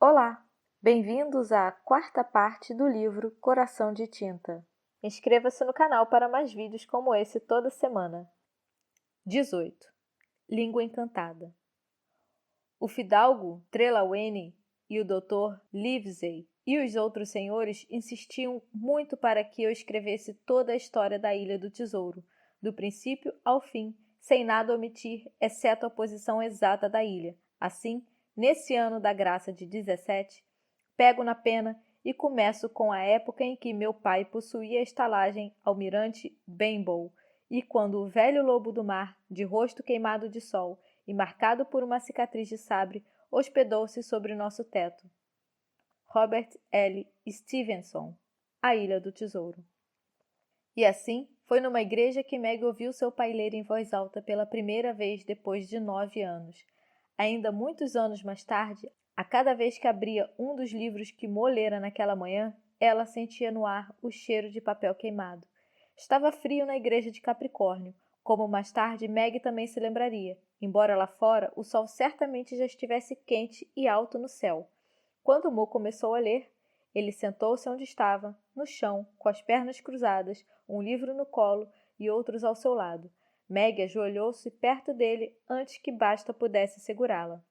Olá, bem-vindos à quarta parte do livro Coração de Tinta. Inscreva-se no canal para mais vídeos como esse toda semana. 18. Língua Encantada. O fidalgo Trelawney e o Dr. Livesey e os outros senhores insistiam muito para que eu escrevesse toda a história da Ilha do Tesouro, do princípio ao fim, sem nada omitir, exceto a posição exata da ilha. Assim, nesse ano da graça de 17, pego na pena e começo com a época em que meu pai possuía a estalagem Almirante Benbow, e quando o velho lobo do mar, de rosto queimado de sol e marcado por uma cicatriz de sabre, hospedou-se sobre nosso teto. Robert L. Stevenson, A Ilha do Tesouro. E assim, foi numa igreja que Meg ouviu seu pai ler em voz alta pela primeira vez depois de 9 anos. Ainda muitos anos mais tarde, a cada vez que abria um dos livros que Mo lera naquela manhã, ela sentia no ar o cheiro de papel queimado. Estava frio na igreja de Capricórnio, como mais tarde Meg também se lembraria, embora lá fora o sol certamente já estivesse quente e alto no céu. Quando Mo começou a ler, ele sentou-se onde estava, no chão, com as pernas cruzadas, um livro no colo e outros ao seu lado. Meg ajoelhou-se perto dele antes que Basta pudesse segurá-la.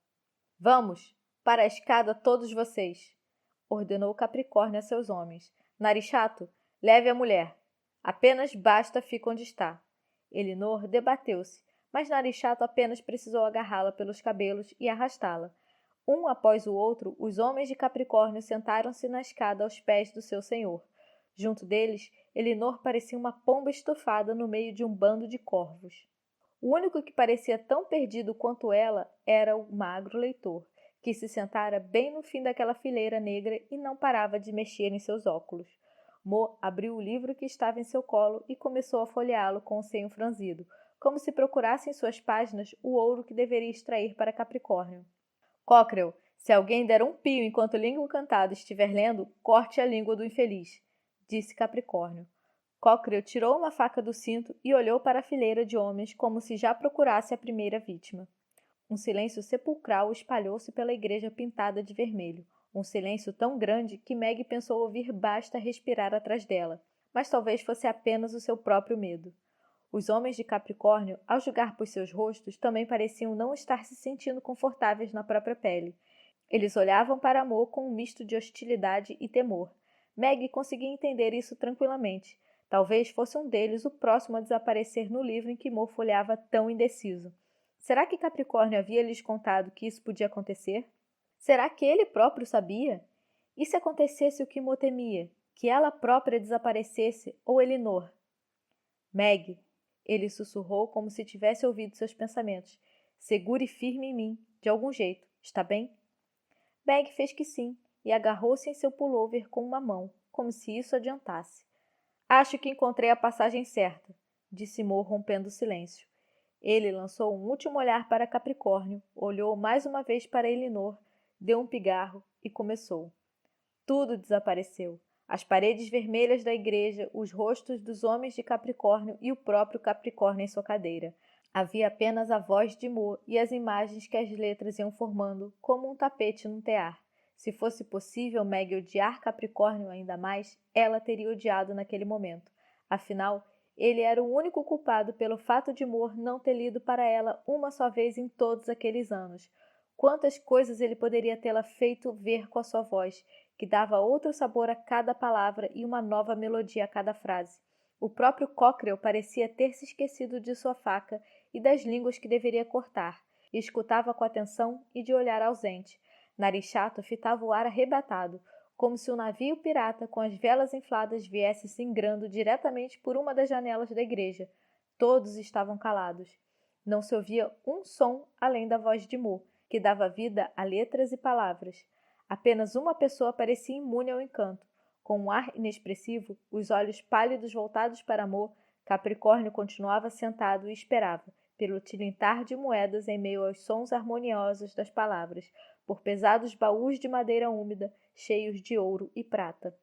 Vamos, para a escada todos vocês, ordenou Capricórnio a seus homens. Narichato, leve a mulher. Apenas Basta fica onde está. Elinor debateu-se, mas Narichato apenas precisou agarrá-la pelos cabelos e arrastá-la. Um após o outro, os homens de Capricórnio sentaram-se na escada aos pés do seu senhor. Junto deles, Elinor parecia uma pomba estufada no meio de um bando de corvos. O único que parecia tão perdido quanto ela era o magro leitor, que se sentara bem no fim daquela fileira negra e não parava de mexer em seus óculos. Mo abriu o livro que estava em seu colo e começou a folheá-lo com o senho franzido, como se procurasse em suas páginas o ouro que deveria extrair para Capricórnio. Cockrell, se alguém der um pio enquanto Língua Encantada estiver lendo, corte a língua do infeliz, disse Capricórnio. Cockrell tirou uma faca do cinto e olhou para a fileira de homens como se já procurasse a primeira vítima. Um silêncio sepulcral espalhou-se pela igreja pintada de vermelho. Um silêncio tão grande que Meg pensou ouvir Basta respirar atrás dela, mas talvez fosse apenas o seu próprio medo. Os homens de Capricórnio, ao julgar por seus rostos, também pareciam não estar se sentindo confortáveis na própria pele. Eles olhavam para Mo com um misto de hostilidade e temor. Meg conseguia entender isso tranquilamente. Talvez fosse um deles o próximo a desaparecer no livro em que Mo folheava tão indeciso. Será que Capricórnio havia lhes contado que isso podia acontecer? Será que ele próprio sabia? E se acontecesse o que Mo temia? Que ela própria desaparecesse ou Elinor? Meg, ele sussurrou como se tivesse ouvido seus pensamentos. Segure firme em mim, de algum jeito, está bem? Meg fez que sim, e agarrou-se em seu pullover com uma mão, como se isso adiantasse. Acho que encontrei a passagem certa, disse Mo, rompendo o silêncio. Ele lançou um último olhar para Capricórnio, olhou mais uma vez para Elinor, deu um pigarro e começou. Tudo desapareceu. As paredes vermelhas da igreja, os rostos dos homens de Capricórnio e o próprio Capricórnio em sua cadeira. Havia apenas a voz de Mo e as imagens que as letras iam formando, como um tapete num tear. Se fosse possível Meg odiar Capricórnio ainda mais, ela teria odiado naquele momento. Afinal, ele era o único culpado pelo fato de Mo não ter lido para ela uma só vez em todos aqueles anos. Quantas coisas ele poderia tê-la feito ver com a sua voz, que dava outro sabor a cada palavra e uma nova melodia a cada frase. O próprio Cockrell parecia ter se esquecido de sua faca e das línguas que deveria cortar, e escutava com atenção e de olhar ausente. Narichato fitava o ar arrebatado, como se um navio pirata com as velas infladas viesse singrando diretamente por uma das janelas da igreja. Todos estavam calados. Não se ouvia um som além da voz de Mo, que dava vida a letras e palavras. Apenas uma pessoa parecia imune ao encanto. Com um ar inexpressivo, os olhos pálidos voltados para Mo, Capricórnio continuava sentado e esperava, pelo tilintar de moedas em meio aos sons harmoniosos das palavras, por pesados baús de madeira úmida, cheios de ouro e prata.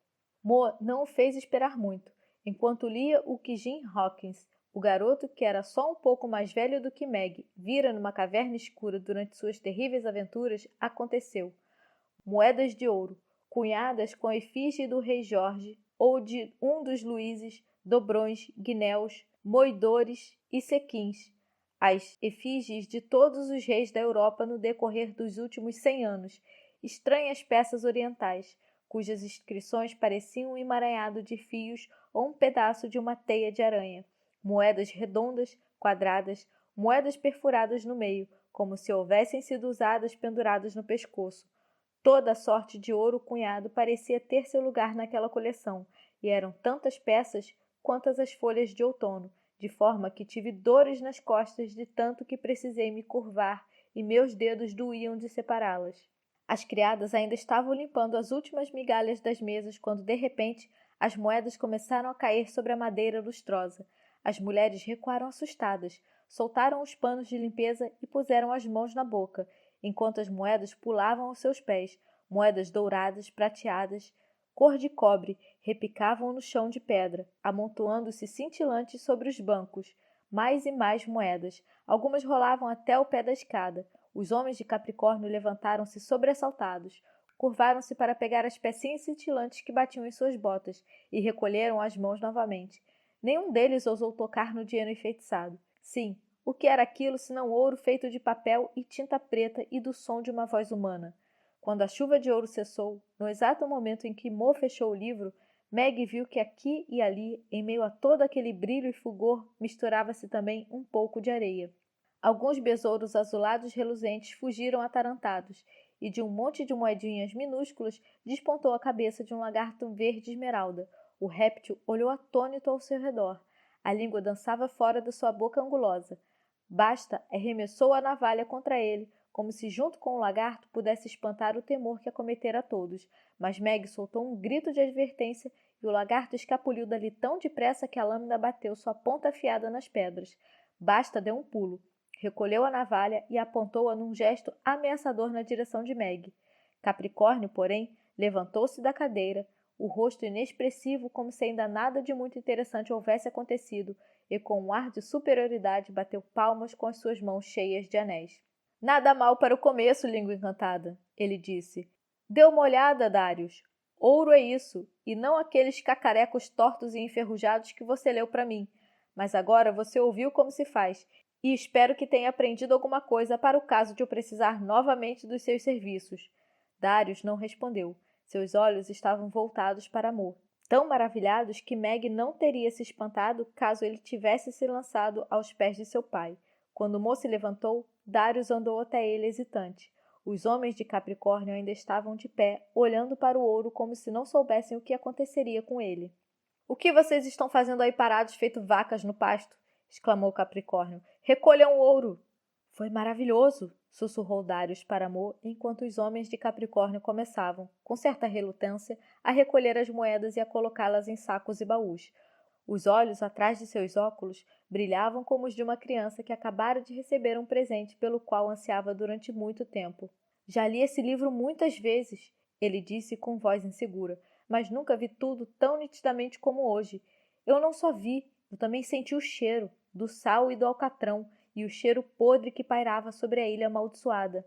Mo não o fez esperar muito. Enquanto lia o que Jim Hawkins, o garoto que era só um pouco mais velho do que Meg, vira numa caverna escura durante suas terríveis aventuras, aconteceu. moedas de ouro, cunhadas com a efígie do rei Jorge ou de um dos Luíses, Dobrões, Guinéus, Moidores e Sequins, as efígies de todos os reis da Europa no decorrer dos últimos 100 anos, estranhas peças orientais, cujas inscrições pareciam um emaranhado de fios ou um pedaço de uma teia de aranha, moedas redondas, quadradas, moedas perfuradas no meio, como se houvessem sido usadas penduradas no pescoço. Toda a sorte de ouro cunhado parecia ter seu lugar naquela coleção, e eram tantas peças quantas as folhas de outono, de forma que tive dores nas costas de tanto que precisei me curvar e meus dedos doíam de separá-las. As criadas ainda estavam limpando as últimas migalhas das mesas quando, de repente, as moedas começaram a cair sobre a madeira lustrosa. As mulheres recuaram assustadas, soltaram os panos de limpeza e puseram as mãos na boca, enquanto as moedas pulavam aos seus pés, moedas douradas, prateadas, cor de cobre, repicavam no chão de pedra, amontoando-se cintilantes sobre os bancos. Mais e mais moedas. Algumas rolavam até o pé da escada. Os homens de Capricórnio levantaram-se sobressaltados, curvaram-se para pegar as pecinhas cintilantes que batiam em suas botas e recolheram as mãos novamente. Nenhum deles ousou tocar no dinheiro enfeitiçado. Sim, o que era aquilo senão ouro feito de papel e tinta preta e do som de uma voz humana? Quando a chuva de ouro cessou, no exato momento em que Mo fechou o livro, Meg viu que aqui e ali, em meio a todo aquele brilho e fulgor, misturava-se também um pouco de areia. Alguns besouros azulados reluzentes fugiram atarantados, e de um monte de moedinhas minúsculas despontou a cabeça de um lagarto verde esmeralda. O réptil olhou atônito ao seu redor. A língua dançava fora da sua boca angulosa. Basta arremessou a navalha contra ele, como se junto com o lagarto pudesse espantar o temor que acometera a todos, mas Meg soltou um grito de advertência e o lagarto escapuliu dali tão depressa que a lâmina bateu sua ponta afiada nas pedras. Basta deu um pulo, recolheu a navalha e apontou-a num gesto ameaçador na direção de Meg. Capricórnio, porém, levantou-se da cadeira, o rosto inexpressivo como se ainda nada de muito interessante houvesse acontecido, e com um ar de superioridade bateu palmas com as suas mãos cheias de anéis. Nada mal para o começo, língua encantada, ele disse. Dê uma olhada, Darius. Ouro é isso, e não aqueles cacarecos tortos e enferrujados que você leu para mim. Mas agora você ouviu como se faz, e espero que tenha aprendido alguma coisa para o caso de eu precisar novamente dos seus serviços. Darius não respondeu. Seus olhos estavam voltados para Mo, tão maravilhados que Meg não teria se espantado caso ele tivesse se lançado aos pés de seu pai. Quando Mo se levantou, Darius andou até ele hesitante. Os homens de Capricórnio ainda estavam de pé, olhando para o ouro como se não soubessem o que aconteceria com ele. — O que vocês estão fazendo aí parados feito vacas no pasto? Exclamou Capricórnio. Recolham o ouro! Foi maravilhoso! Sussurrou Darius para Mo, enquanto os homens de Capricórnio começavam, com certa relutância, a recolher as moedas e a colocá-las em sacos e baús. Os olhos, atrás de seus óculos, brilhavam como os de uma criança que acabara de receber um presente pelo qual ansiava durante muito tempo. Já li esse livro muitas vezes, ele disse com voz insegura, mas nunca vi tudo tão nitidamente como hoje. Eu não só vi, eu também senti o cheiro do sal e do alcatrão e o cheiro podre que pairava sobre a ilha amaldiçoada.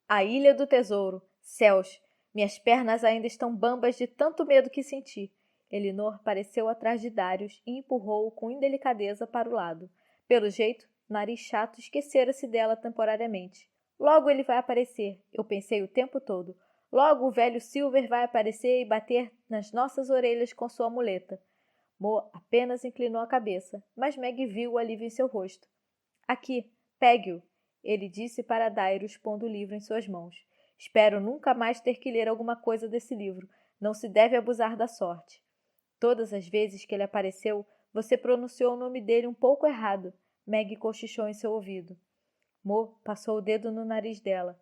A Ilha do Tesouro. Céus! Minhas pernas ainda estão bambas de tanto medo que senti. Elinor pareceu atrás de Darius e empurrou-o com indelicadeza para o lado. Pelo jeito, nariz chato esquecera-se dela temporariamente. Logo ele vai aparecer, eu pensei o tempo todo. Logo o velho Silver vai aparecer e bater nas nossas orelhas com sua muleta. Mo apenas inclinou a cabeça, mas Meg viu o alívio em seu rosto. Aqui, pegue-o, ele disse para Darius, pondo o livro em suas mãos. Espero nunca mais ter que ler alguma coisa desse livro. Não se deve abusar da sorte. Todas as vezes que ele apareceu, você pronunciou o nome dele um pouco errado. Meg cochichou em seu ouvido. Mo passou o dedo no nariz dela.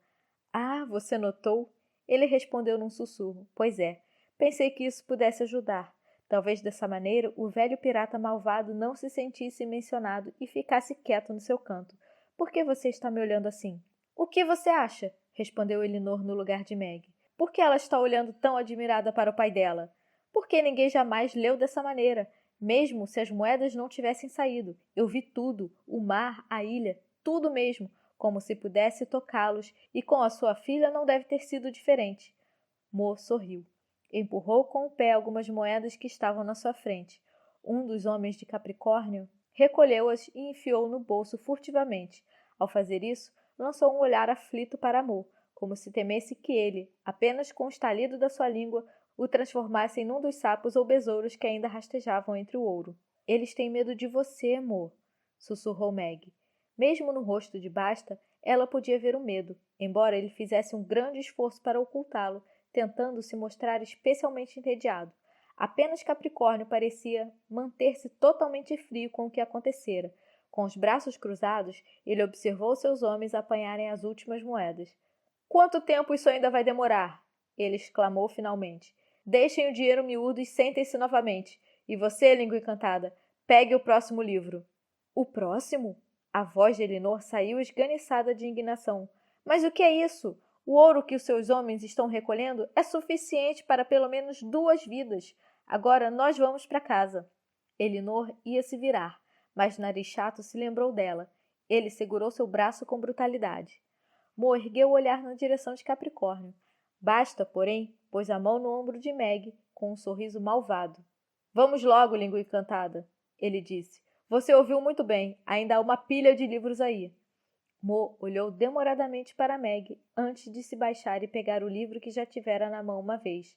Ah, você notou? Ele respondeu num sussurro. Pois é. Pensei que isso pudesse ajudar. Talvez dessa maneira o velho pirata malvado não se sentisse mencionado e ficasse quieto no seu canto. Por que você está me olhando assim? O que você acha? Respondeu Elinor no lugar de Meg. Por que ela está olhando tão admirada para o pai dela? Porque ninguém jamais leu dessa maneira, mesmo se as moedas não tivessem saído. Eu vi tudo, o mar, a ilha, tudo mesmo, como se pudesse tocá-los, e com a sua filha não deve ter sido diferente. Mo sorriu. Empurrou com o pé algumas moedas que estavam na sua frente. Um dos homens de Capricórnio recolheu-as e enfiou no bolso furtivamente. Ao fazer isso, lançou um olhar aflito para Mo, como se temesse que ele, apenas com o estalido da sua língua, o transformasse em um dos sapos ou besouros que ainda rastejavam entre o ouro. Eles têm medo de você, Mo, sussurrou Meg. Mesmo no rosto de Basta, ela podia ver o medo, embora ele fizesse um grande esforço para ocultá-lo, tentando se mostrar especialmente entediado. Apenas Capricórnio parecia manter-se totalmente frio com o que acontecera. Com os braços cruzados, ele observou seus homens apanharem as últimas moedas. Quanto tempo isso ainda vai demorar? Ele exclamou finalmente. Deixem o dinheiro miúdo e sentem-se novamente. E você, língua encantada, pegue o próximo livro. O próximo? A voz de Elinor saiu esganiçada de indignação. Mas o que é isso? O ouro que os seus homens estão recolhendo é suficiente para pelo menos 2 vidas. Agora nós vamos para casa. Elinor ia se virar, mas Nariz Chato se lembrou dela. Ele segurou seu braço com brutalidade. Mo ergueu o olhar na direção de Capricórnio. Basta, porém, pôs a mão no ombro de Meg, com um sorriso malvado. Vamos logo, língua encantada, ele disse. Você ouviu muito bem, ainda há uma pilha de livros aí. Mo olhou demoradamente para Meg antes de se baixar e pegar o livro que já tivera na mão uma vez.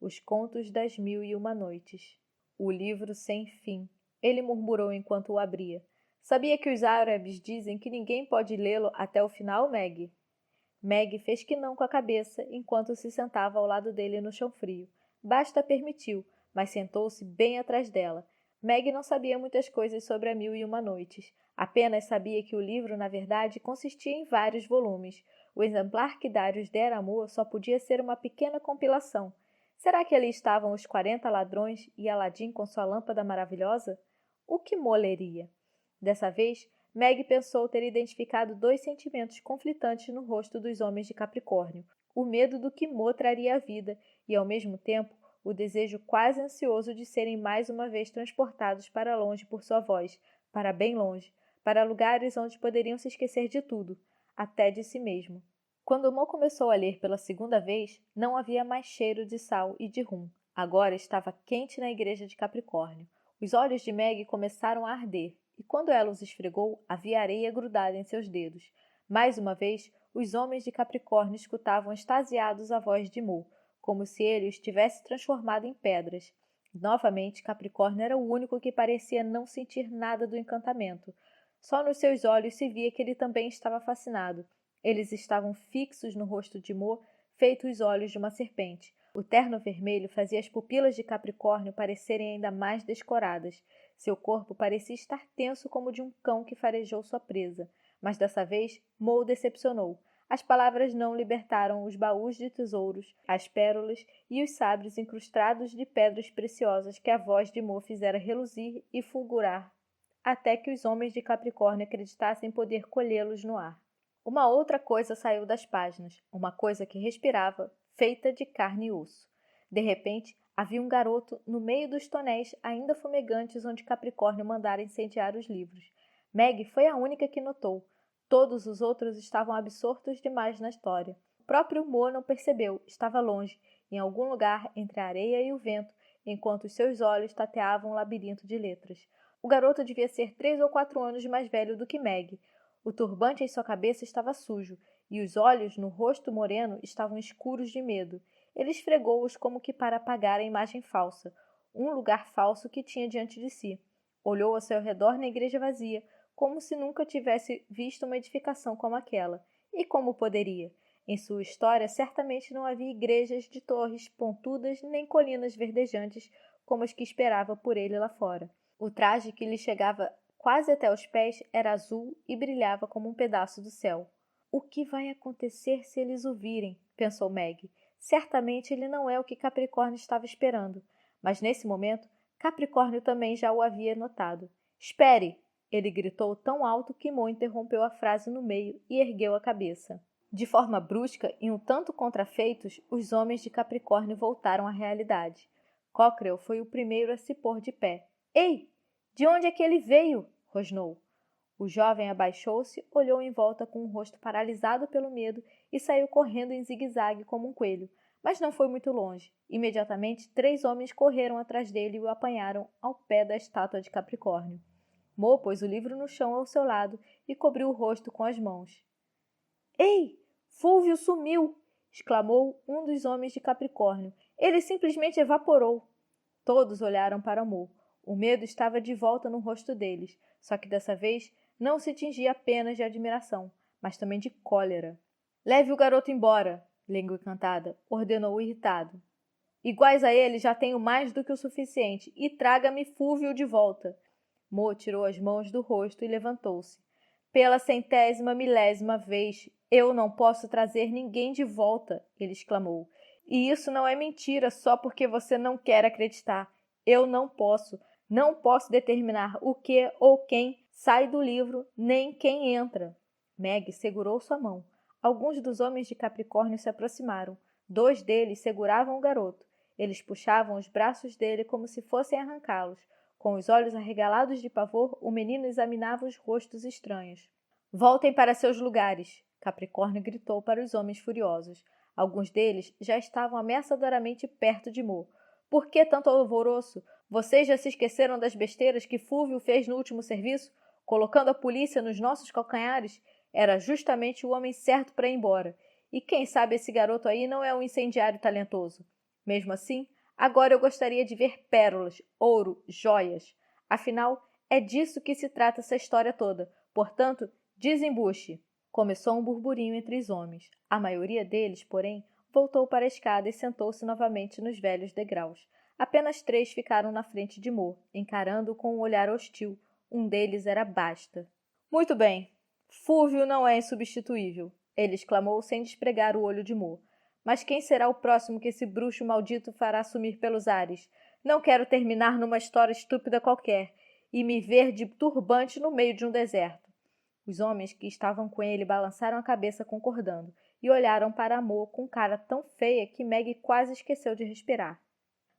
Os Contos das Mil e Uma Noites. O livro sem fim, ele murmurou enquanto o abria. Sabia que os árabes dizem que ninguém pode lê-lo até o final, Meg? Meg fez que não com a cabeça enquanto se sentava ao lado dele no chão frio. Basta permitiu, mas sentou-se bem atrás dela. Meg não sabia muitas coisas sobre a Mil e Uma Noites. Apenas sabia que o livro, na verdade, consistia em vários volumes. O exemplar que Darius dera a Mo só podia ser uma pequena compilação. Será que ali estavam os 40 ladrões e Aladim com sua lâmpada maravilhosa? O que Mo leria? Dessa vez, Meg pensou ter identificado 2 sentimentos conflitantes no rosto dos homens de Capricórnio. O medo do que Mo traria à vida e, ao mesmo tempo, o desejo quase ansioso de serem mais uma vez transportados para longe por sua voz, para bem longe, para lugares onde poderiam se esquecer de tudo, até de si mesmo. Quando Mo começou a ler pela segunda vez, não havia mais cheiro de sal e de rum. Agora estava quente na igreja de Capricórnio. Os olhos de Meg começaram a arder, e quando ela os esfregou, havia areia grudada em seus dedos. Mais uma vez, os homens de Capricórnio escutavam extasiados a voz de Mo, como se ele os tivesse transformado em pedras. Novamente, Capricórnio era o único que parecia não sentir nada do encantamento. Só nos seus olhos se via que ele também estava fascinado. Eles estavam fixos no rosto de Mo, feitos os olhos de uma serpente. O terno vermelho fazia as pupilas de Capricórnio parecerem ainda mais descoradas. Seu corpo parecia estar tenso como o de um cão que farejou sua presa. Mas dessa vez, Mo o decepcionou. As palavras não libertaram os baús de tesouros, as pérolas e os sabres incrustados de pedras preciosas que a voz de Mo fizera reluzir e fulgurar, até que os homens de Capricórnio acreditassem poder colhê-los no ar. Uma outra coisa saiu das páginas, uma coisa que respirava, feita de carne e osso. De repente, havia um garoto no meio dos tonéis ainda fumegantes onde Capricórnio mandara incendiar os livros. Meg foi a única que notou. Todos os outros estavam absortos demais na história. O próprio Mo não percebeu, estava longe, em algum lugar entre a areia e o vento, enquanto os seus olhos tateavam um labirinto de letras. O garoto devia ser 3 ou 4 anos mais velho do que Meg. O turbante em sua cabeça estava sujo, e os olhos no rosto moreno estavam escuros de medo. Ele esfregou-os como que para apagar a imagem falsa, um lugar falso que tinha diante de si. Olhou ao seu redor na igreja vazia, como se nunca tivesse visto uma edificação como aquela. E como poderia? Em sua história, certamente não havia igrejas de torres pontudas nem colinas verdejantes como as que esperava por ele lá fora. O traje que lhe chegava quase até os pés era azul e brilhava como um pedaço do céu. O que vai acontecer se eles o virem? Pensou Meg. Certamente ele não é o que Capricórnio estava esperando. Mas nesse momento, Capricórnio também já o havia notado. Espere! Ele gritou tão alto que Mo interrompeu a frase no meio e ergueu a cabeça. De forma brusca e um tanto contrafeitos, os homens de Capricórnio voltaram à realidade. Cockrell foi o primeiro a se pôr de pé. Ei! De onde é que ele veio? Rosnou. O jovem abaixou-se, olhou em volta com o rosto paralisado pelo medo e saiu correndo em zigue-zague como um coelho. Mas não foi muito longe. Imediatamente, 3 homens correram atrás dele e o apanharam ao pé da estátua de Capricórnio. Mo pôs o livro no chão ao seu lado e cobriu o rosto com as mãos. Ei! Fúlvio sumiu! Exclamou um dos homens de Capricórnio. Ele simplesmente evaporou. Todos olharam para Mo. O medo estava de volta no rosto deles, só que dessa vez não se tingia apenas de admiração, mas também de cólera. Leve o garoto embora, Língua Encantada, ordenou o irritado. Iguais a ele já tenho mais do que o suficiente, e traga-me Fúlvio de volta. Mo tirou as mãos do rosto e levantou-se. Pela 100ª milésima vez, eu não posso trazer ninguém de volta, ele exclamou. E isso não é mentira só porque você não quer acreditar. Eu não posso determinar o que ou quem sai do livro, nem quem entra. Meg segurou sua mão. Alguns dos homens de Capricórnio se aproximaram. 2 deles seguravam o garoto. Eles puxavam os braços dele como se fossem arrancá-los. Com os olhos arregalados de pavor, o menino examinava os rostos estranhos. Voltem para seus lugares, Capricórnio gritou para os homens furiosos. Alguns deles já estavam ameaçadoramente perto de Mo. Por que tanto alvoroço? Vocês já se esqueceram das besteiras que Fúlvio fez no último serviço? Colocando a polícia nos nossos calcanhares? Era justamente o homem certo para ir embora. E quem sabe esse garoto aí não é um incendiário talentoso. Mesmo assim, agora eu gostaria de ver pérolas, ouro, joias. Afinal, é disso que se trata essa história toda. Portanto, desembuche. Começou um burburinho entre os homens. A maioria deles, porém, voltou para a escada e sentou-se novamente nos velhos degraus. Apenas 3 ficaram na frente de Mo, encarando-o com um olhar hostil. Um deles era Basta. Muito bem. Fúlvio não é insubstituível, ele exclamou sem despregar o olho de Mo. Mas quem será o próximo que esse bruxo maldito fará sumir pelos ares? Não quero terminar numa história estúpida qualquer e me ver de turbante no meio de um deserto. Os homens que estavam com ele balançaram a cabeça concordando e olharam para Mo com cara tão feia que Meg quase esqueceu de respirar.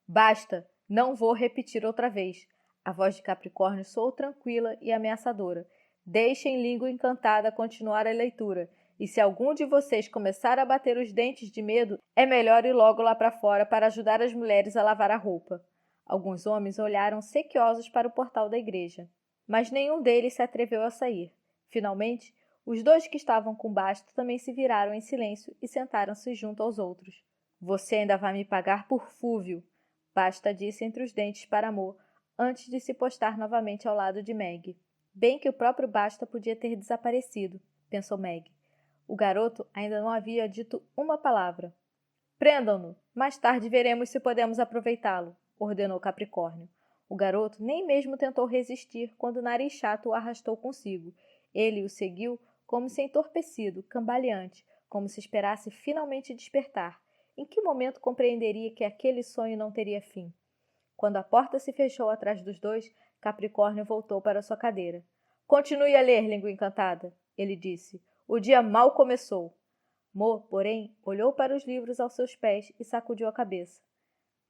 Basta, não vou repetir outra vez. A voz de Capricórnio soou tranquila e ameaçadora. Deixem Língua Encantada continuar a leitura. E se algum de vocês começar a bater os dentes de medo, é melhor ir logo lá para fora para ajudar as mulheres a lavar a roupa. Alguns homens olharam sequiosos para o portal da igreja, mas nenhum deles se atreveu a sair. Finalmente, os 2 que estavam com Basta também se viraram em silêncio e sentaram-se junto aos outros. Você ainda vai me pagar por Fúlvio, Basta disse entre os dentes para Mo, antes de se postar novamente ao lado de Meg. Bem que o próprio Basta podia ter desaparecido, pensou Meg. O garoto ainda não havia dito uma palavra. Prendam-no. Mais tarde veremos se podemos aproveitá-lo, ordenou Capricórnio. O garoto nem mesmo tentou resistir quando o nariz chato o arrastou consigo. Ele o seguiu como se entorpecido, cambaleante, como se esperasse finalmente despertar. Em que momento compreenderia que aquele sonho não teria fim? Quando a porta se fechou atrás dos 2, Capricórnio voltou para sua cadeira. Continue a ler, Língua Encantada, ele disse. O dia mal começou. Mo, porém, olhou para os livros aos seus pés e sacudiu a cabeça.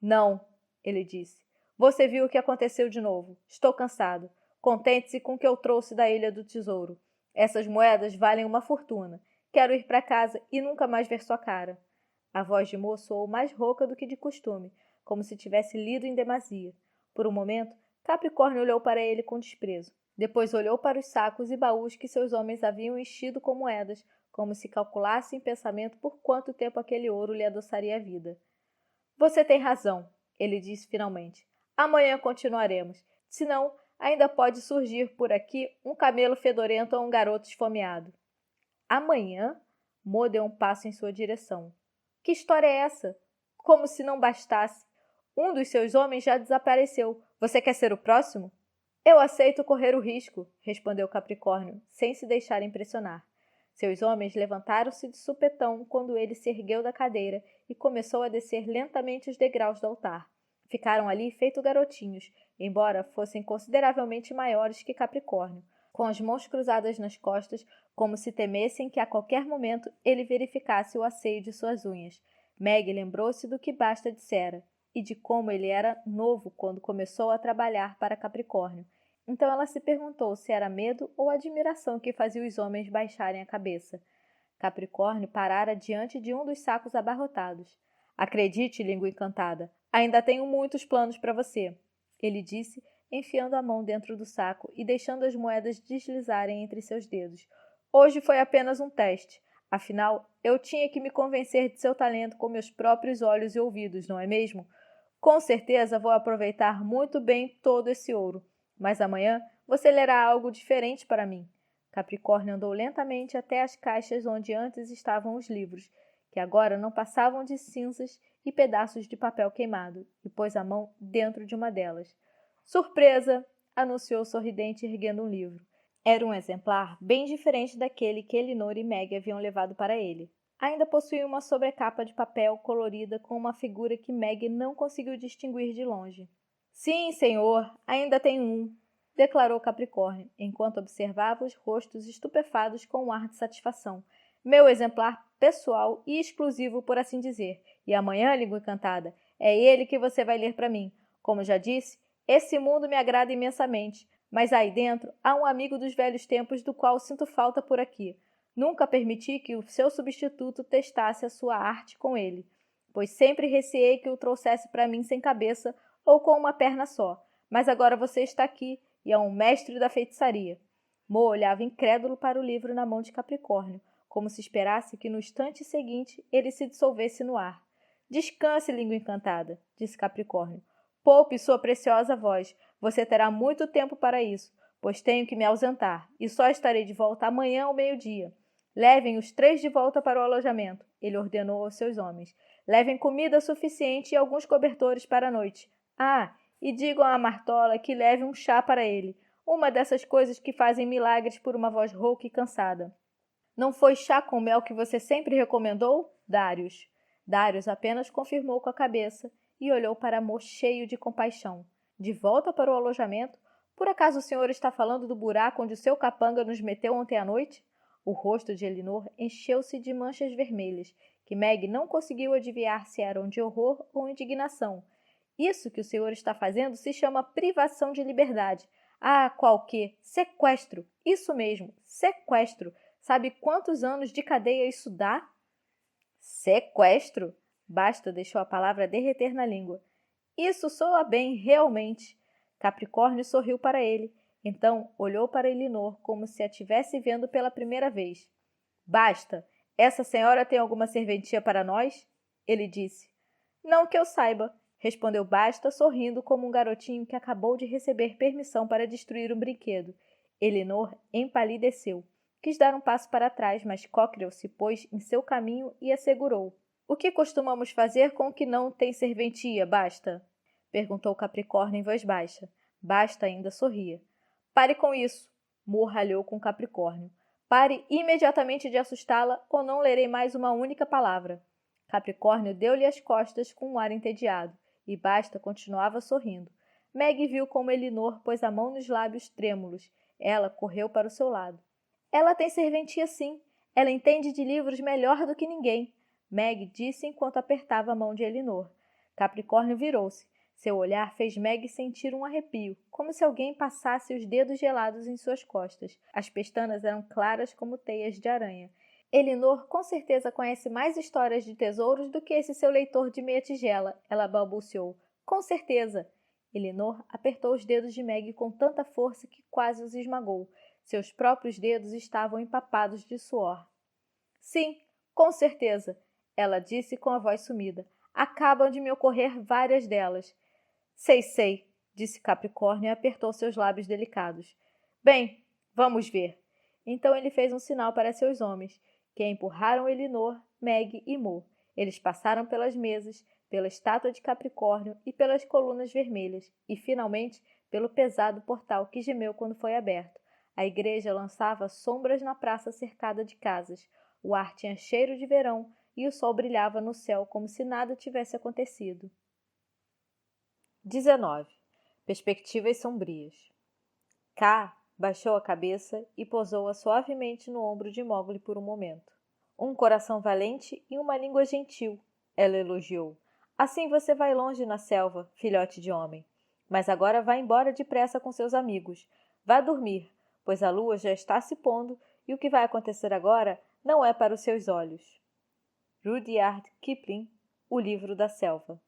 Não, ele disse. Você viu o que aconteceu de novo. Estou cansado. Contente-se com o que eu trouxe da Ilha do Tesouro. Essas moedas valem uma fortuna. Quero ir para casa e nunca mais ver sua cara. A voz de Mo soou mais rouca do que de costume, como se tivesse lido em demasia. Por um momento, Capricórnio olhou para ele com desprezo. Depois olhou para os sacos e baús que seus homens haviam enchido com moedas, como se calculasse em pensamento por quanto tempo aquele ouro lhe adoçaria a vida. Você tem razão, ele disse finalmente. Amanhã continuaremos. Senão, ainda pode surgir por aqui um camelo fedorento ou um garoto esfomeado. Amanhã? Mo deu um passo em sua direção. Que história é essa? Como se não bastasse. Um dos seus homens já desapareceu. Você quer ser o próximo? Eu aceito correr o risco, respondeu Capricórnio, sem se deixar impressionar. Seus homens levantaram-se de supetão quando ele se ergueu da cadeira e começou a descer lentamente os degraus do altar. Ficaram ali feito garotinhos, embora fossem consideravelmente maiores que Capricórnio, com as mãos cruzadas nas costas, como se temessem que a qualquer momento ele verificasse o asseio de suas unhas. Meg lembrou-se do que Basta dissera e de como ele era novo quando começou a trabalhar para Capricórnio. Então ela se perguntou se era medo ou admiração que fazia os homens baixarem a cabeça. Capricórnio parara diante de um dos sacos abarrotados. Acredite, língua encantada, ainda tenho muitos planos para você, ele disse, enfiando a mão dentro do saco e deixando as moedas deslizarem entre seus dedos. Hoje foi apenas um teste. Afinal, eu tinha que me convencer de seu talento com meus próprios olhos e ouvidos, não é mesmo? Com certeza vou aproveitar muito bem todo esse ouro, mas amanhã você lerá algo diferente para mim. Capricórnio andou lentamente até as caixas onde antes estavam os livros, que agora não passavam de cinzas e pedaços de papel queimado, e pôs a mão dentro de uma delas. Surpresa! Anunciou sorridente erguendo um livro. Era um exemplar bem diferente daquele que Elinor e Meg haviam levado para ele. Ainda possuía uma sobrecapa de papel colorida com uma figura que Meg não conseguiu distinguir de longe. Sim, senhor, ainda tenho um, declarou Capricórnio, enquanto observava os rostos estupefados com um ar de satisfação. Meu exemplar pessoal e exclusivo, por assim dizer. E amanhã, língua encantada, é ele que você vai ler para mim. Como já disse, esse mundo me agrada imensamente, mas aí dentro há um amigo dos velhos tempos do qual sinto falta por aqui. Nunca permiti que o seu substituto testasse a sua arte com ele, pois sempre receei que o trouxesse para mim sem cabeça ou com uma perna só. Mas agora você está aqui e é um mestre da feitiçaria. Mo olhava incrédulo para o livro na mão de Capricórnio, como se esperasse que no instante seguinte ele se dissolvesse no ar. Descanse, língua encantada, disse Capricórnio. Poupe sua preciosa voz. Você terá muito tempo para isso, pois tenho que me ausentar, e só estarei de volta amanhã ao meio-dia. Levem os 3 de volta para o alojamento, ele ordenou aos seus homens. Levem comida suficiente e alguns cobertores para a noite. Ah, e digam à Martola que leve um chá para ele, uma dessas coisas que fazem milagres por uma voz rouca e cansada. Não foi chá com mel que você sempre recomendou, Darius? Darius apenas confirmou com a cabeça e olhou para Mo cheio de compaixão. De volta para o alojamento? Por acaso o senhor está falando do buraco onde o seu capanga nos meteu ontem à noite? O rosto de Elinor encheu-se de manchas vermelhas, que Meg não conseguiu adivinhar se eram de horror ou indignação. Isso que o senhor está fazendo se chama privação de liberdade. Ah, qual que? Sequestro! Isso mesmo, sequestro! Sabe quantos anos de cadeia isso dá? Sequestro? Basta deixou a palavra derreter na língua. Isso soa bem, realmente. Capricórnio sorriu para ele. Então olhou para Elinor como se a tivesse vendo pela primeira vez. Basta. Essa senhora tem alguma serventia para nós? Ele disse. Não que eu saiba, respondeu Basta, sorrindo como um garotinho que acabou de receber permissão para destruir um brinquedo. Elinor empalideceu. Quis dar um passo para trás, mas Cockrell se pôs em seu caminho e assegurou. O que costumamos fazer com o que não tem serventia, Basta? Perguntou Capricórnio em voz baixa. Basta ainda sorria. Pare com isso, murralhou com Capricórnio. Pare imediatamente de assustá-la ou não lerei mais uma única palavra. Capricórnio deu-lhe as costas com um ar entediado, e Basta continuava sorrindo. Meg viu como Elinor pôs a mão nos lábios trêmulos. Ela correu para o seu lado. Ela tem serventia sim. Ela entende de livros melhor do que ninguém, Meg disse enquanto apertava a mão de Elinor. Capricórnio virou-se. Seu olhar fez Meg sentir um arrepio, como se alguém passasse os dedos gelados em suas costas. As pestanas eram claras como teias de aranha. Elinor com certeza conhece mais histórias de tesouros do que esse seu leitor de meia tigela, ela balbuciou. Com certeza. Elinor apertou os dedos de Meg com tanta força que quase os esmagou. Seus próprios dedos estavam empapados de suor. Sim, com certeza, ela disse com a voz sumida. Acabam de me ocorrer várias delas. Sei, disse Capricórnio e apertou seus lábios delicados. Bem, vamos ver. Então ele fez um sinal para seus homens, que empurraram Elinor, Meg e Mo. Eles passaram pelas mesas, pela estátua de Capricórnio e pelas colunas vermelhas, e, finalmente, pelo pesado portal que gemeu quando foi aberto. A igreja lançava sombras na praça cercada de casas. O ar tinha cheiro de verão e o sol brilhava no céu como se nada tivesse acontecido. 19. Perspectivas sombrias. K baixou a cabeça e pousou-a suavemente no ombro de Mowgli por um momento. Um coração valente e uma língua gentil, ela elogiou. Assim você vai longe na selva, filhote de homem. Mas agora vá embora depressa com seus amigos. Vá dormir, pois a lua já está se pondo e o que vai acontecer agora não é para os seus olhos. Rudyard Kipling, o livro da selva.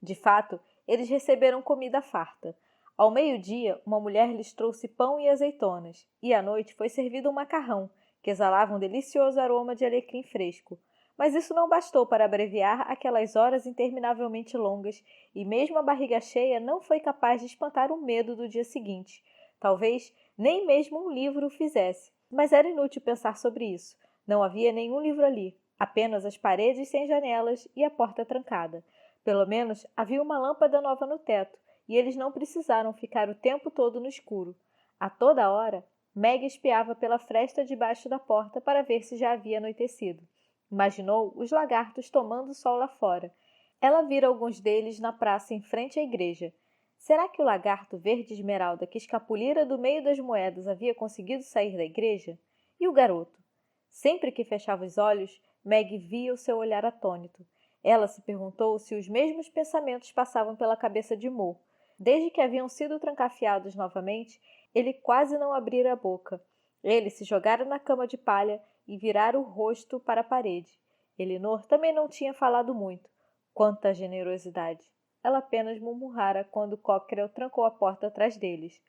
De fato, eles receberam comida farta. Ao meio-dia, uma mulher lhes trouxe pão e azeitonas, e à noite foi servido um macarrão, que exalava um delicioso aroma de alecrim fresco. Mas isso não bastou para abreviar aquelas horas interminavelmente longas, e mesmo a barriga cheia não foi capaz de espantar o medo do dia seguinte. Talvez nem mesmo um livro o fizesse, mas era inútil pensar sobre isso. Não havia nenhum livro ali, apenas as paredes sem janelas e a porta trancada. Pelo menos havia uma lâmpada nova no teto, e eles não precisaram ficar o tempo todo no escuro. A toda hora, Meg espiava pela fresta debaixo da porta para ver se já havia anoitecido. Imaginou os lagartos tomando sol lá fora. Ela vira alguns deles na praça em frente à igreja. Será que o lagarto verde esmeralda que escapulira do meio das moedas havia conseguido sair da igreja? E o garoto? Sempre que fechava os olhos, Meg via o seu olhar atônito. Ela se perguntou se os mesmos pensamentos passavam pela cabeça de Mo. Desde que haviam sido trancafiados novamente, ele quase não abrira a boca. Ele se jogara na cama de palha e virara o rosto para a parede. Elinor também não tinha falado muito. Quanta generosidade! Ela apenas murmurara quando Cockrell trancou a porta atrás deles.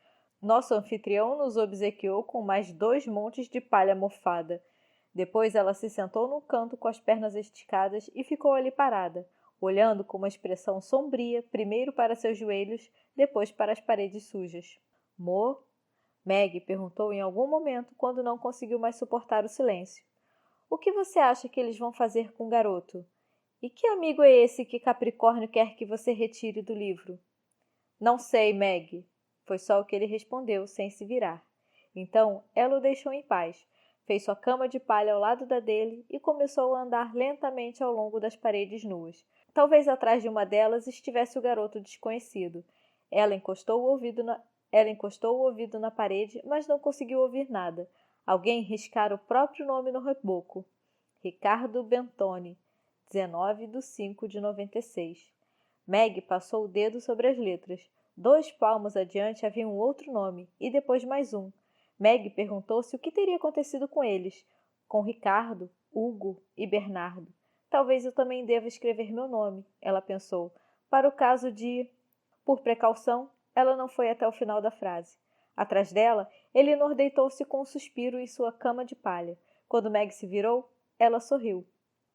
Nosso anfitrião nos obsequiou com mais 2 montes de palha mofada. Depois ela se sentou num canto com as pernas esticadas e ficou ali parada, olhando com uma expressão sombria, primeiro para seus joelhos, depois para as paredes sujas. Mo? Meg perguntou em algum momento quando não conseguiu mais suportar o silêncio. O que você acha que eles vão fazer com o garoto? E que amigo é esse que Capricórnio quer que você retire do livro? Não sei, Meg. Foi só o que ele respondeu, sem se virar. Então, ela o deixou em paz. Fez sua cama de palha ao lado da dele e começou a andar lentamente ao longo das paredes nuas. Talvez atrás de uma delas estivesse o garoto desconhecido. Ela encostou o ouvido na parede, mas não conseguiu ouvir nada. Alguém riscara o próprio nome no reboco. Ricardo Bentoni, 19/5/96. Meg passou o dedo sobre as letras. 2 palmos adiante havia um outro nome, e depois mais um. Meg perguntou-se o que teria acontecido com eles, com Ricardo, Hugo e Bernardo. Talvez eu também deva escrever meu nome, ela pensou, para o caso de... Por precaução, ela não foi até o final da frase. Atrás dela, Elinor deitou-se com um suspiro em sua cama de palha. Quando Meg se virou, ela sorriu.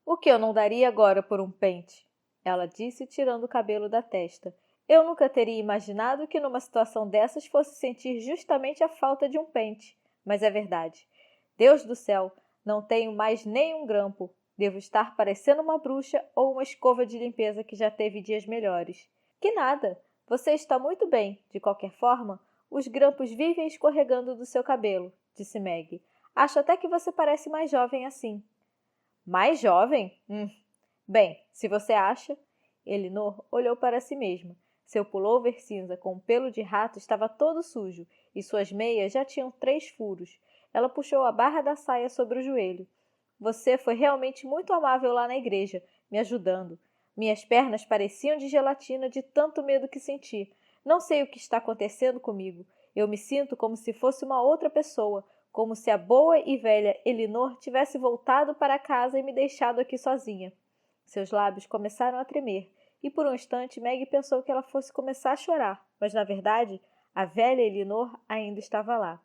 O que eu não daria agora por um pente? Ela disse, tirando o cabelo da testa. Eu nunca teria imaginado que numa situação dessas fosse sentir justamente a falta de um pente. Mas é verdade. Deus do céu, não tenho mais nem um grampo. Devo estar parecendo uma bruxa ou uma escova de limpeza que já teve dias melhores. Que nada! Você está muito bem. De qualquer forma, os grampos vivem escorregando do seu cabelo, disse Meg. Acho até que você parece mais jovem assim. Mais jovem? Bem, se você acha... Elinor olhou para si mesma. Seu pullover cinza com pelo de rato estava todo sujo e suas meias já tinham 3 furos. Ela puxou a barra da saia sobre o joelho. Você foi realmente muito amável lá na igreja, me ajudando. Minhas pernas pareciam de gelatina de tanto medo que senti. Não sei o que está acontecendo comigo. Eu me sinto como se fosse uma outra pessoa, como se a boa e velha Elinor tivesse voltado para casa e me deixado aqui sozinha. Seus lábios começaram a tremer, e por um instante Meg pensou que ela fosse começar a chorar, mas na verdade a velha Elinor ainda estava lá.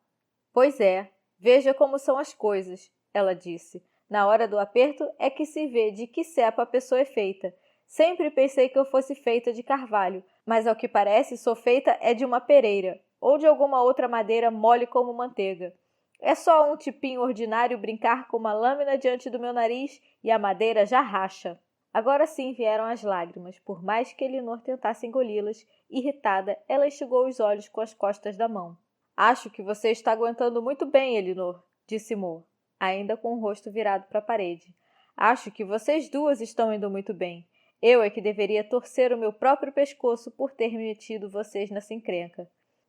Pois é, veja como são as coisas, ela disse. Na hora do aperto é que se vê de que cepa a pessoa é feita. Sempre pensei que eu fosse feita de carvalho, mas ao que parece sou feita é de uma pereira, ou de alguma outra madeira mole como manteiga. É só um tipinho ordinário brincar com uma lâmina diante do meu nariz e a madeira já racha. Agora sim vieram as lágrimas, por mais que Elinor tentasse engoli-las. Irritada, ela enxugou os olhos com as costas da mão. Acho que você está aguentando muito bem, Elinor, disse Mo, ainda com o rosto virado para a parede. Acho que vocês duas estão indo muito bem. Eu é que deveria torcer o meu próprio pescoço por ter metido vocês nessa encrenca.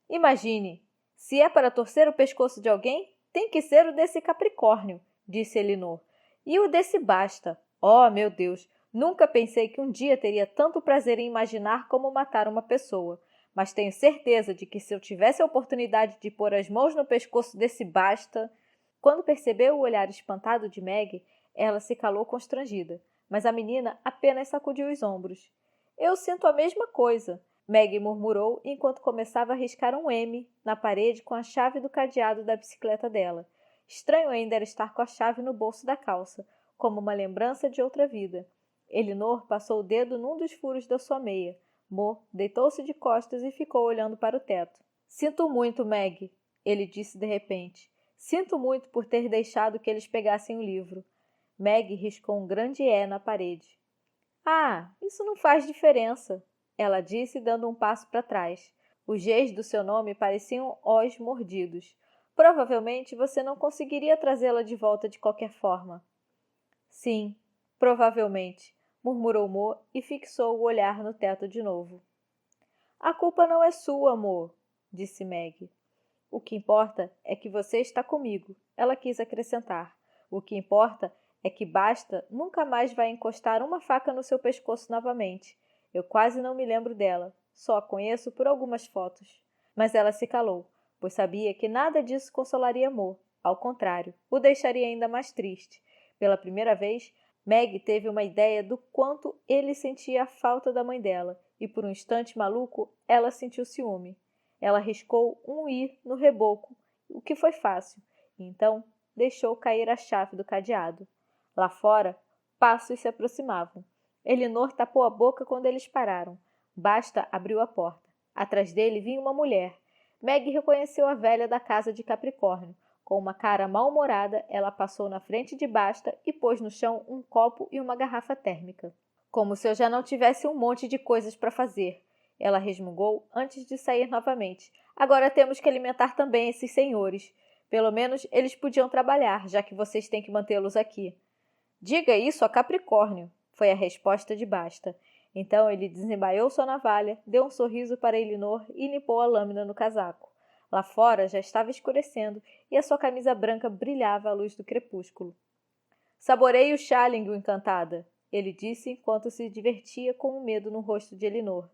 Imagine, se é para torcer o pescoço de alguém, tem que ser o desse Capricórnio, disse Elinor. E o desse Basta. Oh, meu Deus! Nunca pensei que um dia teria tanto prazer em imaginar como matar uma pessoa, mas tenho certeza de que se eu tivesse a oportunidade de pôr as mãos no pescoço desse Basta... Quando percebeu o olhar espantado de Meg, ela se calou constrangida, mas a menina apenas sacudiu os ombros. Eu sinto a mesma coisa, Maggie murmurou enquanto começava a riscar um M na parede com a chave do cadeado da bicicleta dela. Estranho ainda era estar com a chave no bolso da calça, como uma lembrança de outra vida. Elinor passou o dedo num dos furos da sua meia. Mo deitou-se de costas e ficou olhando para o teto. Sinto muito, Maggie, ele disse de repente. Sinto muito por ter deixado que eles pegassem o livro. Maggie riscou um grande E na parede. Ah, isso não faz diferença, ela disse, dando um passo para trás. Os Gs do seu nome pareciam Os mordidos. Provavelmente você não conseguiria trazê-la de volta de qualquer forma. Sim, provavelmente, murmurou Mo e fixou o olhar no teto de novo. A culpa não é sua, Mo, disse Maggie. O que importa é que você está comigo, ela quis acrescentar. O que importa é que Basta nunca mais vai encostar uma faca no seu pescoço novamente. Eu quase não me lembro dela, só a conheço por algumas fotos. Mas ela se calou, pois sabia que nada disso consolaria Mo. Ao contrário, o deixaria ainda mais triste. Pela primeira vez, Meg teve uma ideia do quanto ele sentia a falta da mãe dela, e por um instante maluco, ela sentiu ciúme. Ela riscou um I no reboco, o que foi fácil, e então deixou cair a chave do cadeado. Lá fora, passos se aproximavam. Elinor tapou a boca quando eles pararam. Basta abriu a porta. Atrás dele vinha uma mulher. Meg reconheceu a velha da casa de Capricórnio. Com uma cara mal-humorada, ela passou na frente de Basta e pôs no chão um copo e uma garrafa térmica. Como se eu já não tivesse um monte de coisas para fazer. Ela resmungou antes de sair novamente. Agora temos que alimentar também esses senhores. Pelo menos eles podiam trabalhar, já que vocês têm que mantê-los aqui. Diga isso a Capricórnio, foi a resposta de Basta. Então ele desembaiou sua navalha, deu um sorriso para Elinor e limpou a lâmina no casaco. Lá fora já estava escurecendo e a sua camisa branca brilhava à luz do crepúsculo. Saboreie o chá, língua encantada, ele disse enquanto se divertia com o medo no rosto de Elinor.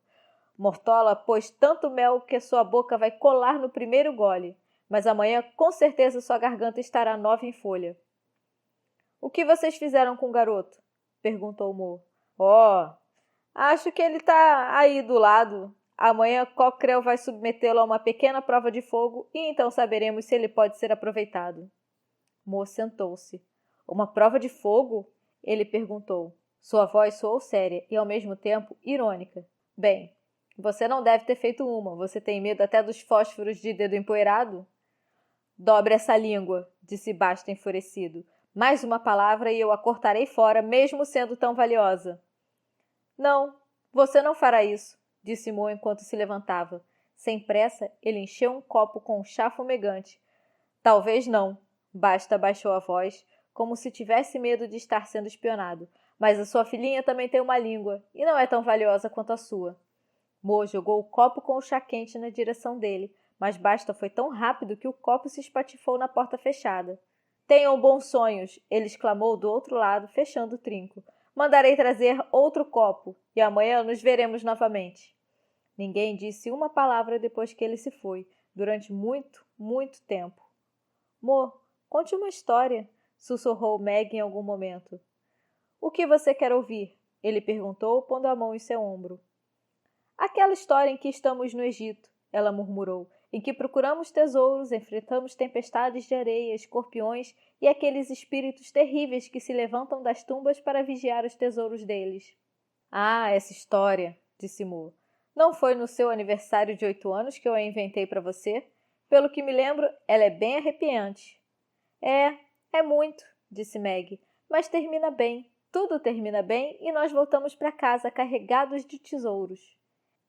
Mortola pôs tanto mel que sua boca vai colar no primeiro gole, mas amanhã com certeza sua garganta estará nova em folha. O que vocês fizeram com o garoto? Perguntou Mo. Oh, acho que ele está aí do lado. Amanhã Cockrell vai submetê-lo a uma pequena prova de fogo e então saberemos se ele pode ser aproveitado. Mo sentou-se. Uma prova de fogo? Ele perguntou. Sua voz soou séria e ao mesmo tempo irônica. Bem, você não deve ter feito uma. Você tem medo até dos fósforos de dedo empoeirado? Dobre essa língua, disse Basta enfurecido. Mais uma palavra e eu a cortarei fora, mesmo sendo tão valiosa. Não, você não fará isso, disse Mo enquanto se levantava. Sem pressa, ele encheu um copo com um chá fumegante. Talvez não. Basta baixou a voz, como se tivesse medo de estar sendo espionado. Mas a sua filhinha também tem uma língua, e não é tão valiosa quanto a sua. Mo jogou o copo com o chá quente na direção dele, mas Basta foi tão rápido que o copo se espatifou na porta fechada. Tenham bons sonhos, ele exclamou do outro lado, fechando o trinco. Mandarei trazer outro copo, e amanhã nos veremos novamente. Ninguém disse uma palavra depois que ele se foi, durante muito, muito tempo. Mo, conte uma história, sussurrou Meg em algum momento. O que você quer ouvir? Ele perguntou, pondo a mão em seu ombro. Aquela história em que estamos no Egito, ela murmurou, em que procuramos tesouros, enfrentamos tempestades de areia, escorpiões e aqueles espíritos terríveis que se levantam das tumbas para vigiar os tesouros deles. Ah, essa história, disse Mo. Não foi no seu aniversário de 8 anos que eu a inventei para você? Pelo que me lembro, ela é bem arrepiante. É muito, disse Meg, mas termina bem. Tudo termina bem e nós voltamos para casa carregados de tesouros.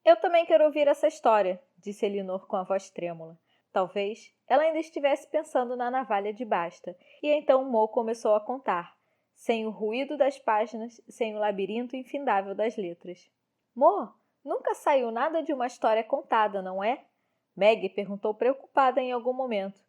Eu também quero ouvir essa história, disse Elinor com a voz trêmula. Talvez ela ainda estivesse pensando na navalha de Basta, e então Mo começou a contar, sem o ruído das páginas, sem o labirinto infindável das letras. Mo, nunca saiu nada de uma história contada, não é? Meg perguntou preocupada em algum momento.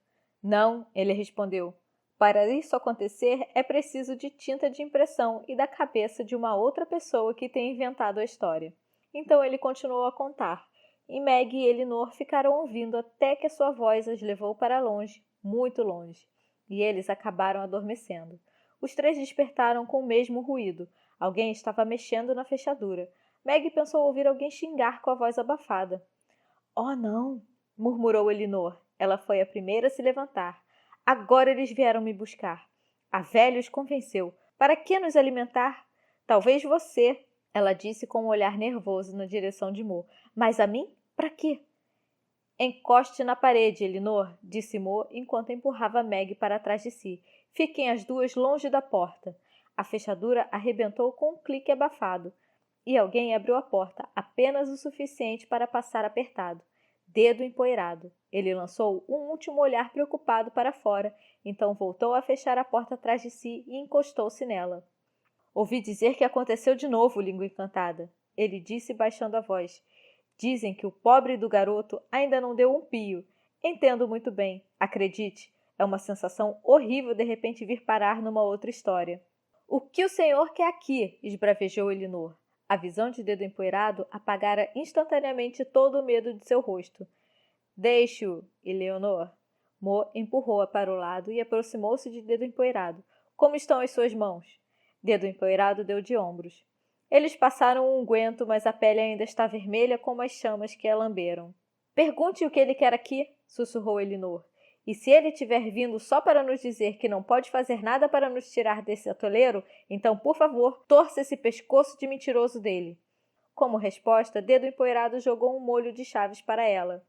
Não, ele respondeu. Para isso acontecer, é preciso de tinta de impressão e da cabeça de uma outra pessoa que tenha inventado a história. Então ele continuou a contar, e Meg e Elinor ficaram ouvindo até que a sua voz as levou para longe, muito longe, e eles acabaram adormecendo. Os três despertaram com o mesmo ruído. Alguém estava mexendo na fechadura. Meg pensou ouvir alguém xingar com a voz abafada. — Oh, não! Murmurou Elinor. Ela foi a primeira a se levantar. Agora eles vieram me buscar. A velha os convenceu. Para que nos alimentar? Talvez você, ela disse com um olhar nervoso na direção de Mo. Mas a mim? Para quê? Encoste na parede, Elinor, disse Mo enquanto empurrava Meg para trás de si. Fiquem as duas longe da porta. A fechadura arrebentou com um clique abafado. E alguém abriu a porta, apenas o suficiente para passar apertado. Dedo empoeirado. Ele lançou um último olhar preocupado para fora, então voltou a fechar a porta atrás de si e encostou-se nela. Ouvi dizer que aconteceu de novo, língua encantada. Ele disse baixando a voz. Dizem que o pobre do garoto ainda não deu um pio. Entendo muito bem. Acredite, é uma sensação horrível de repente vir parar numa outra história. O que o senhor quer aqui? Esbravejou Elinor. A visão de Dedo Empoeirado apagara instantaneamente todo o medo de seu rosto. Deixe-o, Eleonor. Mo empurrou-a para o lado e aproximou-se de Dedo Empoeirado. Como estão as suas mãos? Dedo Empoeirado deu de ombros. Eles passaram um unguento, mas a pele ainda está vermelha como as chamas que a lamberam. Pergunte o que ele quer aqui, sussurrou Elinor. E se ele tiver vindo só para nos dizer que não pode fazer nada para nos tirar desse atoleiro, então, por favor, torça esse pescoço de mentiroso dele. Como resposta, Dedo Empoeirado jogou um molho de chaves para ela.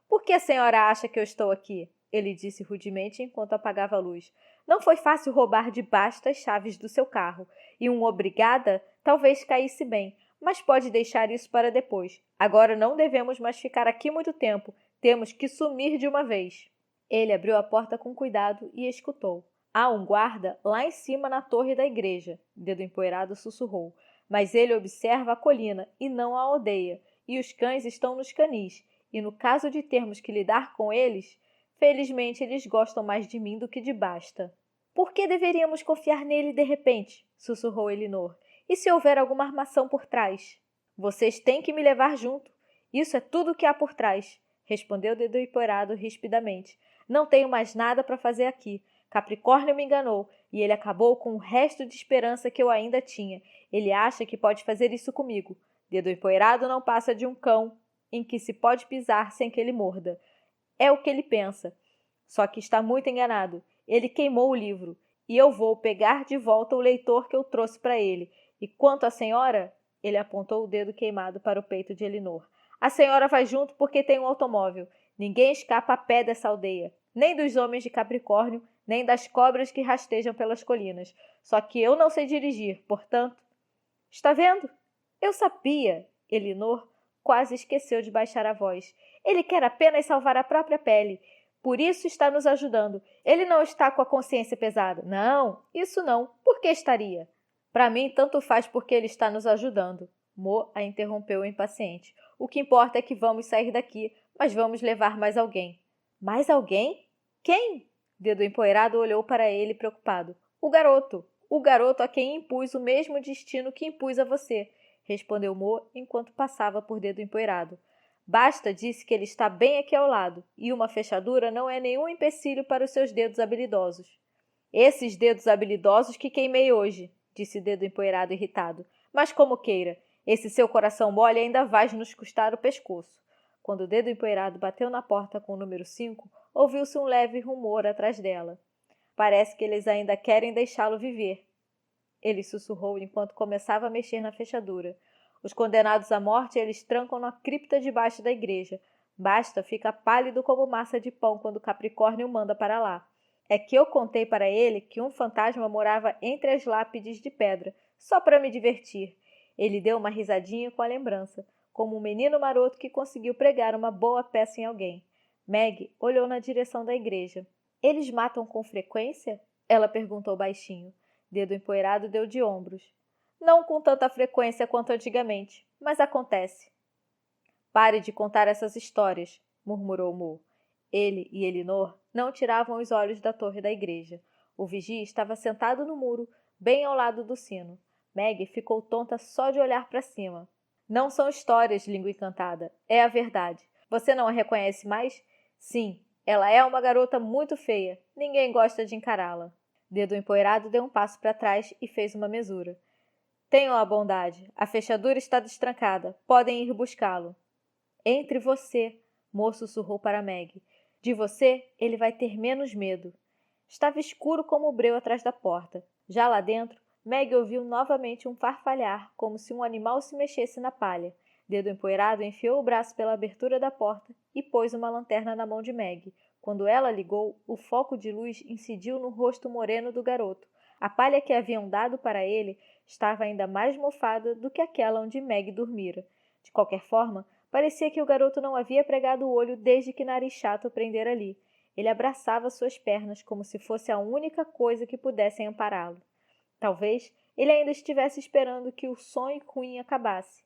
Por que a senhora acha que eu estou aqui? Ele disse rudemente enquanto apagava a luz. Não foi fácil roubar de basta as chaves do seu carro, e um obrigada talvez caísse bem, mas pode deixar isso para depois. Agora não devemos mais ficar aqui muito tempo, temos que sumir de uma vez. Ele abriu a porta com cuidado e escutou. Há um guarda lá em cima na torre da igreja, Dedo Empoeirado sussurrou, mas ele observa a colina e não a aldeia, e os cães estão nos canis, e no caso de termos que lidar com eles, felizmente eles gostam mais de mim do que de Basta. Por que deveríamos confiar nele de repente? Sussurrou Elinor. E se houver alguma armação por trás? Vocês têm que me levar junto. Isso é tudo o que há por trás, respondeu Dedo Empoeirado rispidamente. Não tenho mais nada para fazer aqui. Capricórnio me enganou, e ele acabou com o resto de esperança que eu ainda tinha. Ele acha que pode fazer isso comigo. Dedo Empoeirado não passa de um cão em que se pode pisar sem que ele morda. É o que ele pensa. Só que está muito enganado. Ele queimou o livro, e eu vou pegar de volta o leitor que eu trouxe para ele. E quanto à senhora, ele apontou o dedo queimado para o peito de Elinor. A senhora vai junto porque tem um automóvel. Ninguém escapa a pé dessa aldeia, nem dos homens de Capricórnio, nem das cobras que rastejam pelas colinas. Só que eu não sei dirigir, portanto... Está vendo? Eu sabia. Elinor quase esqueceu de baixar a voz. Ele quer apenas salvar a própria pele. Por isso está nos ajudando. Ele não está com a consciência pesada. Não, isso não. Por que estaria? Para mim, tanto faz porque ele está nos ajudando. Mo a interrompeu impaciente. O que importa é que vamos sair daqui, mas vamos levar mais alguém. Mais alguém? Quem? Dedo Empoeirado olhou para ele preocupado. O garoto a quem impus o mesmo destino que impus a você, respondeu Mo enquanto passava por Dedo Empoeirado. Basta disse que ele está bem aqui ao lado, e uma fechadura não é nenhum empecilho para os seus dedos habilidosos. Esses dedos habilidosos que queimei hoje, disse Dedo Empoeirado irritado. Mas como queira, esse seu coração mole ainda vai nos custar o pescoço. Quando o Dedo Empoeirado bateu na porta com o número 5, ouviu-se um leve rumor atrás dela. Parece que eles ainda querem deixá-lo viver. Ele sussurrou enquanto começava a mexer na fechadura. Os condenados à morte eles trancam na cripta debaixo da igreja. Basta fica pálido como massa de pão quando Capricórnio manda para lá. É que eu contei para ele que um fantasma morava entre as lápides de pedra, só para me divertir. Ele deu uma risadinha com a lembrança, como um menino maroto que conseguiu pregar uma boa peça em alguém. Meg olhou na direção da igreja. Eles matam com frequência? Ela perguntou baixinho. Dedo Empoeirado deu de ombros. Não com tanta frequência quanto antigamente, mas acontece. Pare de contar essas histórias, murmurou Mo. Ele e Elinor não tiravam os olhos da torre da igreja. O vigia estava sentado no muro, bem ao lado do sino. Meg ficou tonta só de olhar para cima. Não são histórias, língua encantada. É a verdade. Você não a reconhece mais? Sim, ela é uma garota muito feia. Ninguém gosta de encará-la. Dedo Empoeirado deu um passo para trás e fez uma mesura. Tenham a bondade. A fechadura está destrancada. Podem ir buscá-lo. Entre você, moço sussurrou para Meg. De você, ele vai ter menos medo. Estava escuro como o breu atrás da porta. Já lá dentro, Meg ouviu novamente um farfalhar, como se um animal se mexesse na palha. Dedo empoeirado enfiou o braço pela abertura da porta e pôs uma lanterna na mão de Meg. Quando ela ligou, o foco de luz incidiu no rosto moreno do garoto. A palha que haviam dado para ele estava ainda mais mofada do que aquela onde Meg dormira. De qualquer forma, parecia que o garoto não havia pregado o olho desde que Nariz Chato o prendera ali. Ele abraçava suas pernas como se fosse a única coisa que pudessem ampará-lo. Talvez ele ainda estivesse esperando que o sonho ruim acabasse.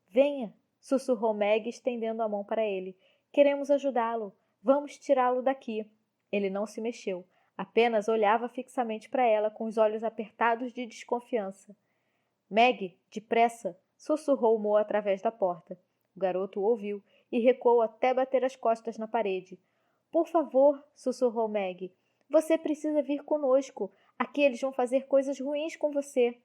Venha, sussurrou Meg, estendendo a mão para ele. Queremos ajudá-lo. Vamos tirá-lo daqui. Ele não se mexeu. Apenas olhava fixamente para ela com os olhos apertados de desconfiança. Meg, depressa, sussurrou Mo através da porta. O garoto o ouviu e recuou até bater as costas na parede. Por favor, sussurrou Meg. Você precisa vir conosco. Aqui eles vão fazer coisas ruins com você.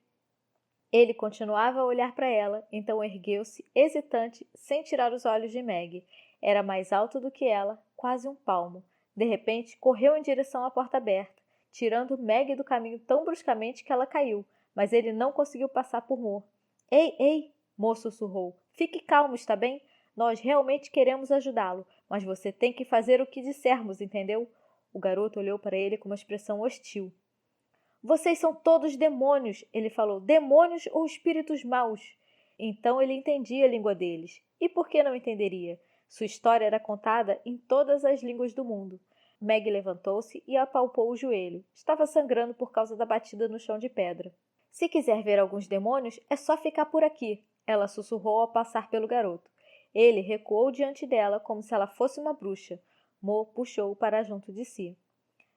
Ele continuava a olhar para ela, então ergueu-se, hesitante, sem tirar os olhos de Meg. Era mais alto do que ela, quase um palmo. De repente, correu em direção à porta aberta, tirando Meg do caminho tão bruscamente que ela caiu, mas ele não conseguiu passar por Mo. Ei, ei! Mo sussurrou. Fique calmo, está bem? Nós realmente queremos ajudá-lo, mas você tem que fazer o que dissermos, entendeu? O garoto olhou para ele com uma expressão hostil. Vocês são todos demônios, ele falou. Demônios ou espíritos maus? Então ele entendia a língua deles. E por que não entenderia? Sua história era contada em todas as línguas do mundo. Meg levantou-se e apalpou o joelho. Estava sangrando por causa da batida no chão de pedra. Se quiser ver alguns demônios, é só ficar por aqui, ela sussurrou ao passar pelo garoto. Ele recuou diante dela como se ela fosse uma bruxa. Mo puxou-o para junto de si.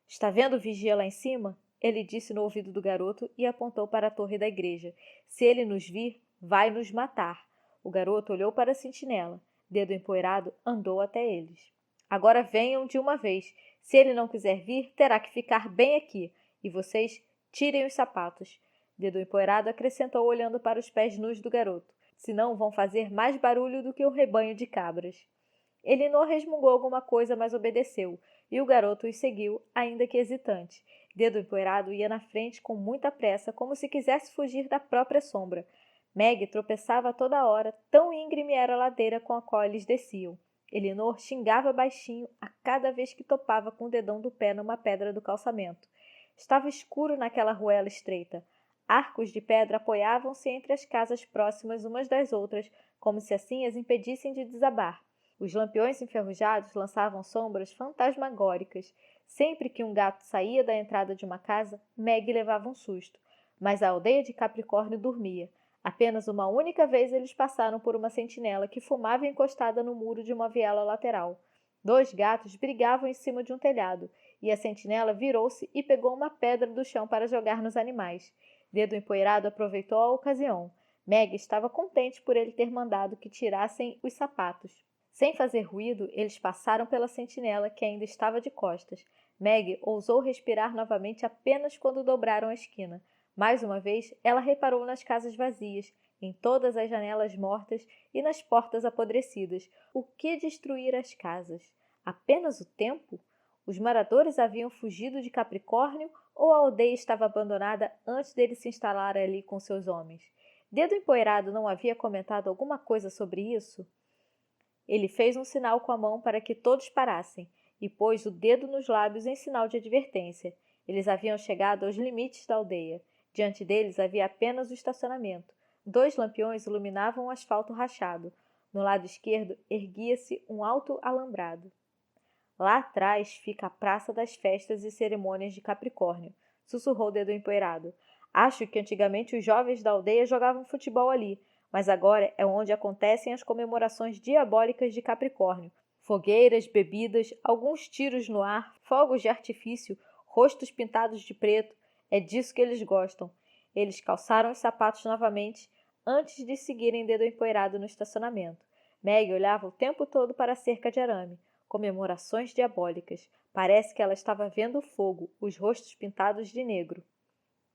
Está vendo o vigia lá em cima? Ele disse no ouvido do garoto e apontou para a torre da igreja. Se ele nos vir, vai nos matar. O garoto olhou para a sentinela. Dedo empoeirado, andou até eles. Agora venham de uma vez. Se ele não quiser vir, terá que ficar bem aqui. E vocês, tirem os sapatos. Dedo empoeirado acrescentou olhando para os pés nus do garoto. Senão vão fazer mais barulho do que o rebanho de cabras. Elinor resmungou alguma coisa, mas obedeceu, e o garoto os seguiu, ainda que hesitante. Dedo empoeirado ia na frente com muita pressa, como se quisesse fugir da própria sombra. Meg tropeçava toda hora, tão íngreme era a ladeira com a qual eles desciam. Elinor xingava baixinho a cada vez que topava com o dedão do pé numa pedra do calçamento. Estava escuro naquela ruela estreita. Arcos de pedra apoiavam-se entre as casas próximas umas das outras, como se assim as impedissem de desabar. Os lampiões enferrujados lançavam sombras fantasmagóricas. Sempre que um gato saía da entrada de uma casa, Meg levava um susto. Mas a aldeia de Capricórnio dormia. Apenas uma única vez eles passaram por uma sentinela que fumava encostada no muro de uma viela lateral. 2 gatos brigavam em cima de um telhado, e a sentinela virou-se e pegou uma pedra do chão para jogar nos animais. Dedo empoeirado aproveitou a ocasião. Meg estava contente por ele ter mandado que tirassem os sapatos. Sem fazer ruído, eles passaram pela sentinela, que ainda estava de costas. Meg ousou respirar novamente apenas quando dobraram a esquina. Mais uma vez, ela reparou nas casas vazias, em todas as janelas mortas e nas portas apodrecidas. O que destruir as casas? Apenas o tempo? Os moradores haviam fugido de Capricórnio ou a aldeia estava abandonada antes dele se instalar ali com seus homens? Dedo empoeirado não havia comentado alguma coisa sobre isso? Ele fez um sinal com a mão para que todos parassem e pôs o dedo nos lábios em sinal de advertência. Eles haviam chegado aos limites da aldeia. Diante deles havia apenas o estacionamento. 2 lampiões iluminavam o asfalto rachado. No lado esquerdo erguia-se um alto alambrado. Lá atrás fica a Praça das Festas e Cerimônias de Capricórnio, sussurrou o dedo empoeirado. Acho que antigamente os jovens da aldeia jogavam futebol ali, mas agora é onde acontecem as comemorações diabólicas de Capricórnio. Fogueiras, bebidas, alguns tiros no ar, fogos de artifício, rostos pintados de preto. É disso que eles gostam. Eles calçaram os sapatos novamente antes de seguirem dedo empoeirado no estacionamento. Meg olhava o tempo todo para a cerca de arame. Comemorações diabólicas. Parece que ela estava vendo o fogo, os rostos pintados de negro.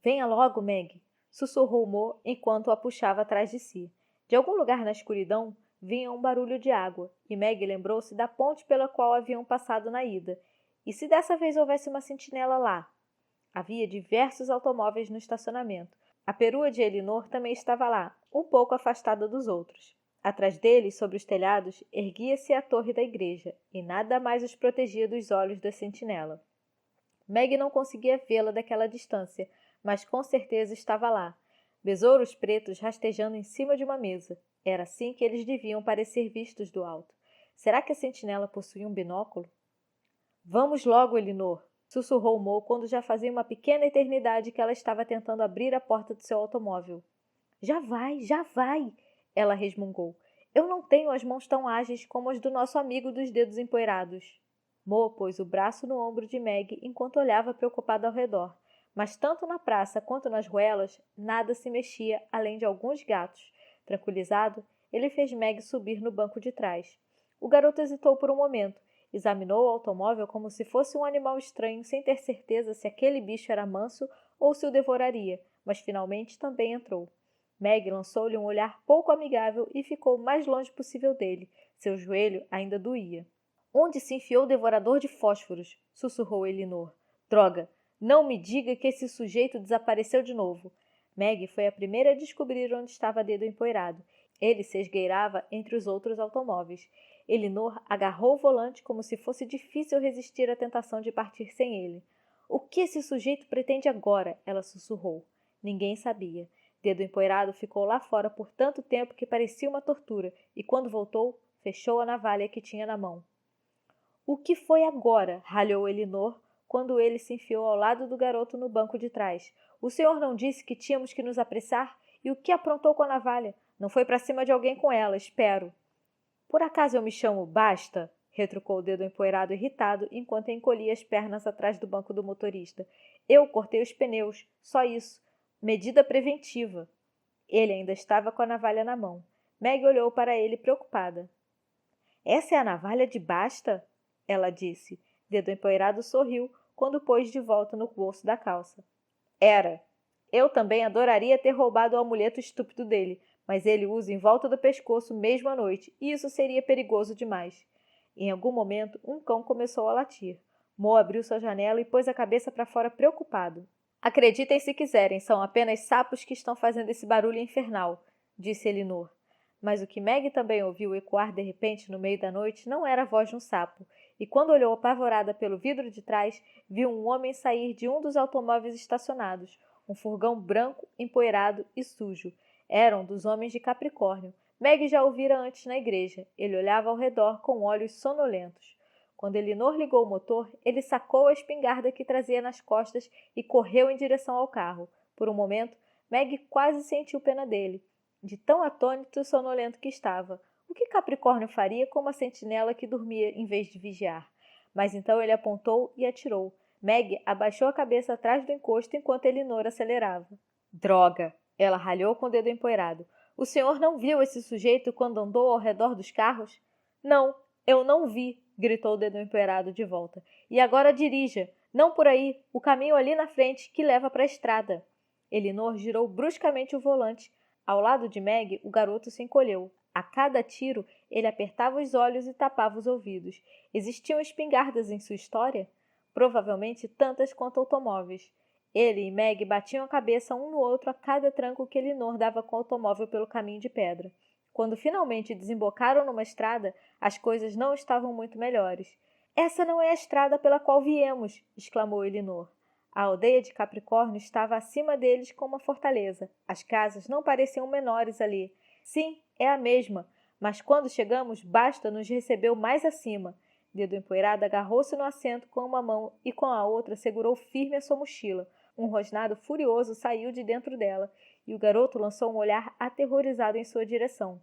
Venha logo, Meg, sussurrou Mo enquanto a puxava atrás de si. De algum lugar na escuridão vinha um barulho de água, e Meg lembrou-se da ponte pela qual haviam passado na ida. E se dessa vez houvesse uma sentinela lá? Havia diversos automóveis no estacionamento. A perua de Elinor também estava lá, um pouco afastada dos outros. Atrás deles, sobre os telhados, erguia-se a torre da igreja, e nada mais os protegia dos olhos da sentinela. Meg não conseguia vê-la daquela distância, mas com certeza estava lá. Besouros pretos rastejando em cima de uma mesa. Era assim que eles deviam parecer vistos do alto. Será que a sentinela possuía um binóculo? Vamos logo, Elinor, sussurrou Mo quando já fazia uma pequena eternidade que ela estava tentando abrir a porta do seu automóvel. Já vai, ela resmungou. Eu não tenho as mãos tão ágeis como as do nosso amigo dos dedos empoeirados. Mo pôs o braço no ombro de Meg enquanto olhava preocupada ao redor, mas tanto na praça quanto nas ruelas, nada se mexia além de alguns gatos. Tranquilizado, ele fez Meg subir no banco de trás. O garoto hesitou por um momento, examinou o automóvel como se fosse um animal estranho sem ter certeza se aquele bicho era manso ou se o devoraria, mas finalmente também entrou. Meg lançou-lhe um olhar pouco amigável e ficou o mais longe possível dele. Seu joelho ainda doía. Onde se enfiou o devorador de fósforos? Sussurrou Elinor. Droga! Não me diga que esse sujeito desapareceu de novo. Meg foi a primeira a descobrir onde estava Dedo Empoeirado. Ele se esgueirava entre os outros automóveis. Elinor agarrou o volante como se fosse difícil resistir à tentação de partir sem ele. O que esse sujeito pretende agora? Ela sussurrou. Ninguém sabia. Dedo Empoeirado ficou lá fora por tanto tempo que parecia uma tortura, e quando voltou, fechou a navalha que tinha na mão. O que foi agora? Ralhou Elinor, quando ele se enfiou ao lado do garoto no banco de trás. O senhor não disse que tínhamos que nos apressar? E o que aprontou com a navalha? Não foi para cima de alguém com ela, espero. Por acaso eu me chamo Basta? Retrucou o Dedo Empoeirado irritado, enquanto encolhia as pernas atrás do banco do motorista. Eu cortei os pneus, só isso. Medida preventiva. Ele ainda estava com a navalha na mão. Meg olhou para ele preocupada. Essa é a navalha de Basta? Ela disse. Dedo Empoeirado sorriu quando pôs de volta no bolso da calça. Era. Eu também adoraria ter roubado o amuleto estúpido dele, mas ele usa em volta do pescoço mesmo à noite, e isso seria perigoso demais. Em algum momento, um cão começou a latir. Mo abriu sua janela e pôs a cabeça para fora preocupado. Acreditem se quiserem, são apenas sapos que estão fazendo esse barulho infernal, disse Elinor. Mas o que Meg também ouviu ecoar de repente no meio da noite não era a voz de um sapo, e quando olhou apavorada pelo vidro de trás, viu um homem sair de um dos automóveis estacionados, um furgão branco, empoeirado e sujo. Era um dos homens de Capricórnio. Meg já o vira antes na igreja. Ele olhava ao redor com olhos sonolentos. Quando Elinor ligou o motor, ele sacou a espingarda que trazia nas costas e correu em direção ao carro. Por um momento, Meg quase sentiu pena dele, de tão atônito e sonolento que estava. O que Capricórnio faria com uma sentinela que dormia em vez de vigiar? Mas então ele apontou e atirou. Meg abaixou a cabeça atrás do encosto enquanto Elinor acelerava. Droga! Ela ralhou com o dedo empoeirado. O senhor não viu esse sujeito quando andou ao redor dos carros? Não, eu não vi, gritou o dedo empoeirado de volta. E agora dirija. Não por aí, o caminho ali na frente que leva para a estrada. Elinor girou bruscamente o volante. Ao lado de Meg, o garoto se encolheu. A cada tiro, ele apertava os olhos e tapava os ouvidos. Existiam espingardas em sua história? Provavelmente tantas quanto automóveis. Ele e Meg batiam a cabeça um no outro a cada tranco que Elinor dava com o automóvel pelo caminho de pedra. Quando finalmente desembocaram numa estrada, as coisas não estavam muito melhores. Essa não é a estrada pela qual viemos, exclamou Elinor. A aldeia de Capricórnio estava acima deles como uma fortaleza. As casas não pareciam menores ali. Sim, é a mesma, mas quando chegamos, Basta nos recebeu mais acima. Dedo Empoeirado agarrou-se no assento com uma mão e com a outra segurou firme a sua mochila. Um rosnado furioso saiu de dentro dela, e o garoto lançou um olhar aterrorizado em sua direção.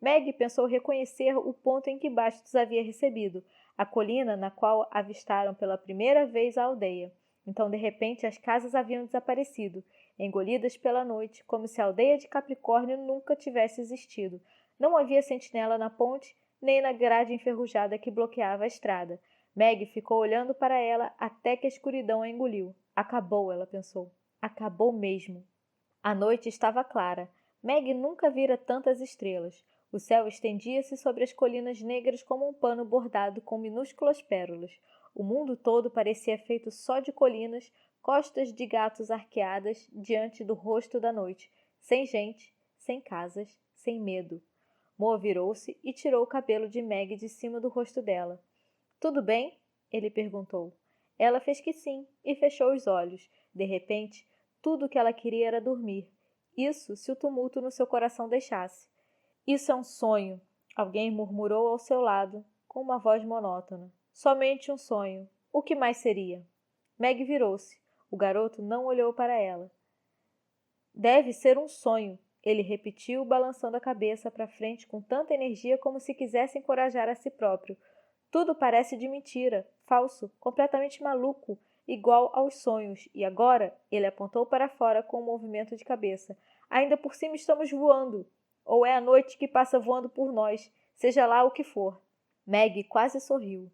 Meg pensou reconhecer o ponto em que Basta os havia recebido, a colina na qual avistaram pela primeira vez a aldeia. Então, de repente, as casas haviam desaparecido, engolidas pela noite, como se a aldeia de Capricórnio nunca tivesse existido. Não havia sentinela na ponte, nem na grade enferrujada que bloqueava a estrada. Meg ficou olhando para ela até que a escuridão a engoliu. Acabou, ela pensou. Acabou mesmo. A noite estava clara. Meg nunca vira tantas estrelas. O céu estendia-se sobre as colinas negras como um pano bordado com minúsculas pérolas. O mundo todo parecia feito só de colinas, costas de gatos arqueadas diante do rosto da noite, sem gente, sem casas, sem medo. Mo virou-se e tirou o cabelo de Meg de cima do rosto dela. Tudo bem? Ele perguntou. Ela fez que sim e fechou os olhos. De repente, tudo o que ela queria era dormir. Isso se o tumulto no seu coração deixasse. Isso é um sonho, alguém murmurou ao seu lado, com uma voz monótona. Somente um sonho. O que mais seria? Meg virou-se. O garoto não olhou para ela. Deve ser um sonho, ele repetiu, balançando a cabeça para frente com tanta energia como se quisesse encorajar a si próprio. Tudo parece de mentira, falso, completamente maluco, igual aos sonhos. E agora, ele apontou para fora com um movimento de cabeça. Ainda por cima estamos voando. Ou é a noite que passa voando por nós, seja lá o que for. Meg quase sorriu.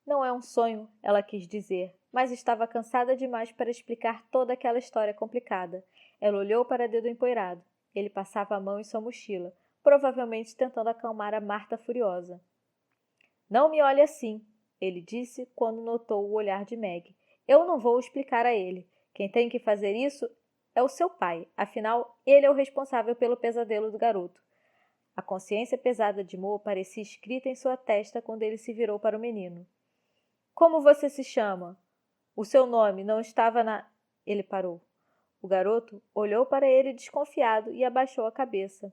Não é um sonho, ela quis dizer, mas estava cansada demais para explicar toda aquela história complicada. Ela olhou para o dedo empoeirado. Ele passava a mão em sua mochila, provavelmente tentando acalmar a Marta furiosa. Não me olhe assim, ele disse quando notou o olhar de Meg. Eu não vou explicar a ele. Quem tem que fazer isso é o seu pai, afinal, ele é o responsável pelo pesadelo do garoto. A consciência pesada de Mo parecia escrita em sua testa quando ele se virou para o menino. Como você se chama? O seu nome não estava na... Ele parou. O garoto olhou para ele desconfiado e abaixou a cabeça.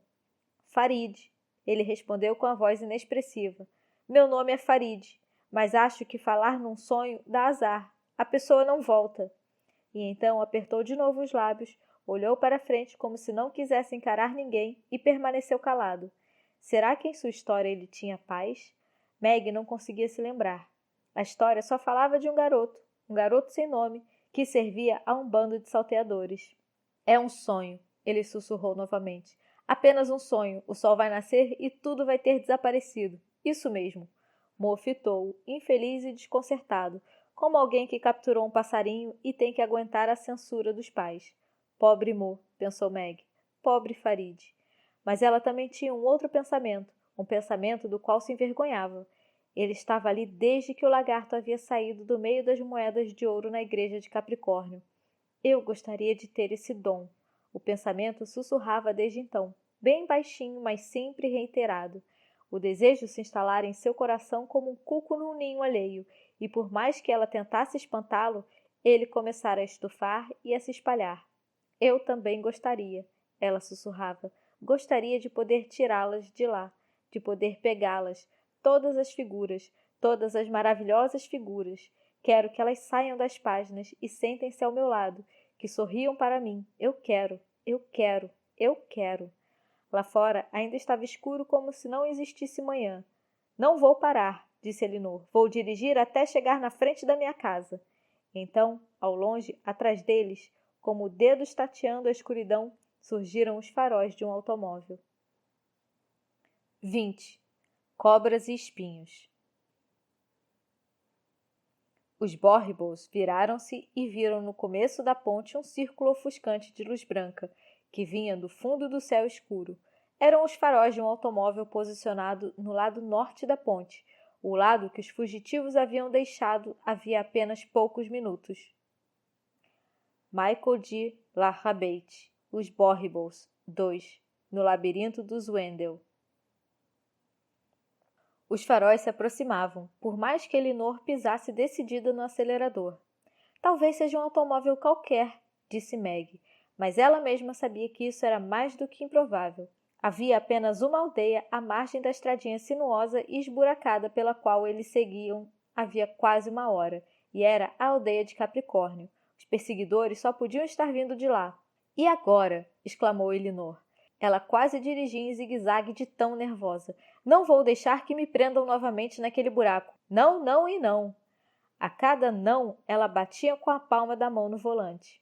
Farid, ele respondeu com a voz inexpressiva. Meu nome é Farid, mas acho que falar num sonho dá azar. A pessoa não volta. E então apertou de novo os lábios, olhou para frente como se não quisesse encarar ninguém e permaneceu calado. Será que em sua história ele tinha paz? Meg não conseguia se lembrar. A história só falava de um garoto sem nome, que servia a um bando de salteadores. É um sonho, ele sussurrou novamente. Apenas um sonho. O sol vai nascer e tudo vai ter desaparecido. Isso mesmo. Mo fitou, infeliz e desconcertado, como alguém que capturou um passarinho e tem que aguentar a censura dos pais. Pobre Mo, pensou Meg. Pobre Farid. Mas ela também tinha um outro pensamento, um pensamento do qual se envergonhava. Ele estava ali desde que o lagarto havia saído do meio das moedas de ouro na igreja de Capricórnio. Eu gostaria de ter esse dom. O pensamento sussurrava desde então, bem baixinho, mas sempre reiterado. O desejo se instalara em seu coração como um cuco num ninho alheio, e por mais que ela tentasse espantá-lo, ele começara a estufar e a se espalhar. Eu também gostaria, ela sussurrava. Gostaria de poder tirá-las de lá, de poder pegá-las, todas as figuras, todas as maravilhosas figuras. Quero que elas saiam das páginas e sentem-se ao meu lado, que sorriam para mim. Eu quero, eu quero, eu quero. Lá fora ainda estava escuro como se não existisse manhã. Não vou parar, disse Elinor. Vou dirigir até chegar na frente da minha casa. Então, ao longe, atrás deles, como dedos tateando a escuridão, surgiram os faróis de um automóvel. 20. Cobras e espinhos. Os Borribles viraram-se e viram no começo da ponte um círculo ofuscante de luz branca, que vinha do fundo do céu escuro. Eram os faróis de um automóvel posicionado no lado norte da ponte, o lado que os fugitivos haviam deixado havia apenas poucos minutos. Michael D. Larrabate, Os Borribles, 2, no labirinto dos Wendell. Os faróis se aproximavam, por mais que Elinor pisasse decidida no acelerador. Talvez seja um automóvel qualquer, disse Meg, mas ela mesma sabia que isso era mais do que improvável. Havia apenas uma aldeia à margem da estradinha sinuosa e esburacada pela qual eles seguiam havia quase uma hora, e era a aldeia de Capricórnio. Os perseguidores só podiam estar vindo de lá. E agora? Exclamou Elinor. Ela quase dirigia em zigue-zague de tão nervosa. Não vou deixar que me prendam novamente naquele buraco. Não, não e não. A cada não, ela batia com a palma da mão no volante.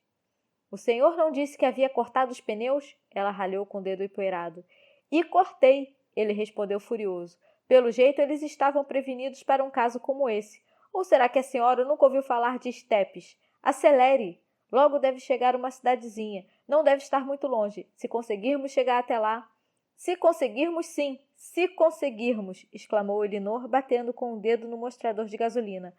O senhor não disse que havia cortado os pneus? Ela ralhou com o dedo empoeirado. E cortei, ele respondeu furioso. Pelo jeito, eles estavam prevenidos para um caso como esse. Ou será que a senhora nunca ouviu falar de estepes? Acelere! Logo deve chegar uma cidadezinha. Não deve estar muito longe. Se conseguirmos chegar até lá... Se conseguirmos, sim! Se conseguirmos! Exclamou Elinor, batendo com o dedo no mostrador de gasolina.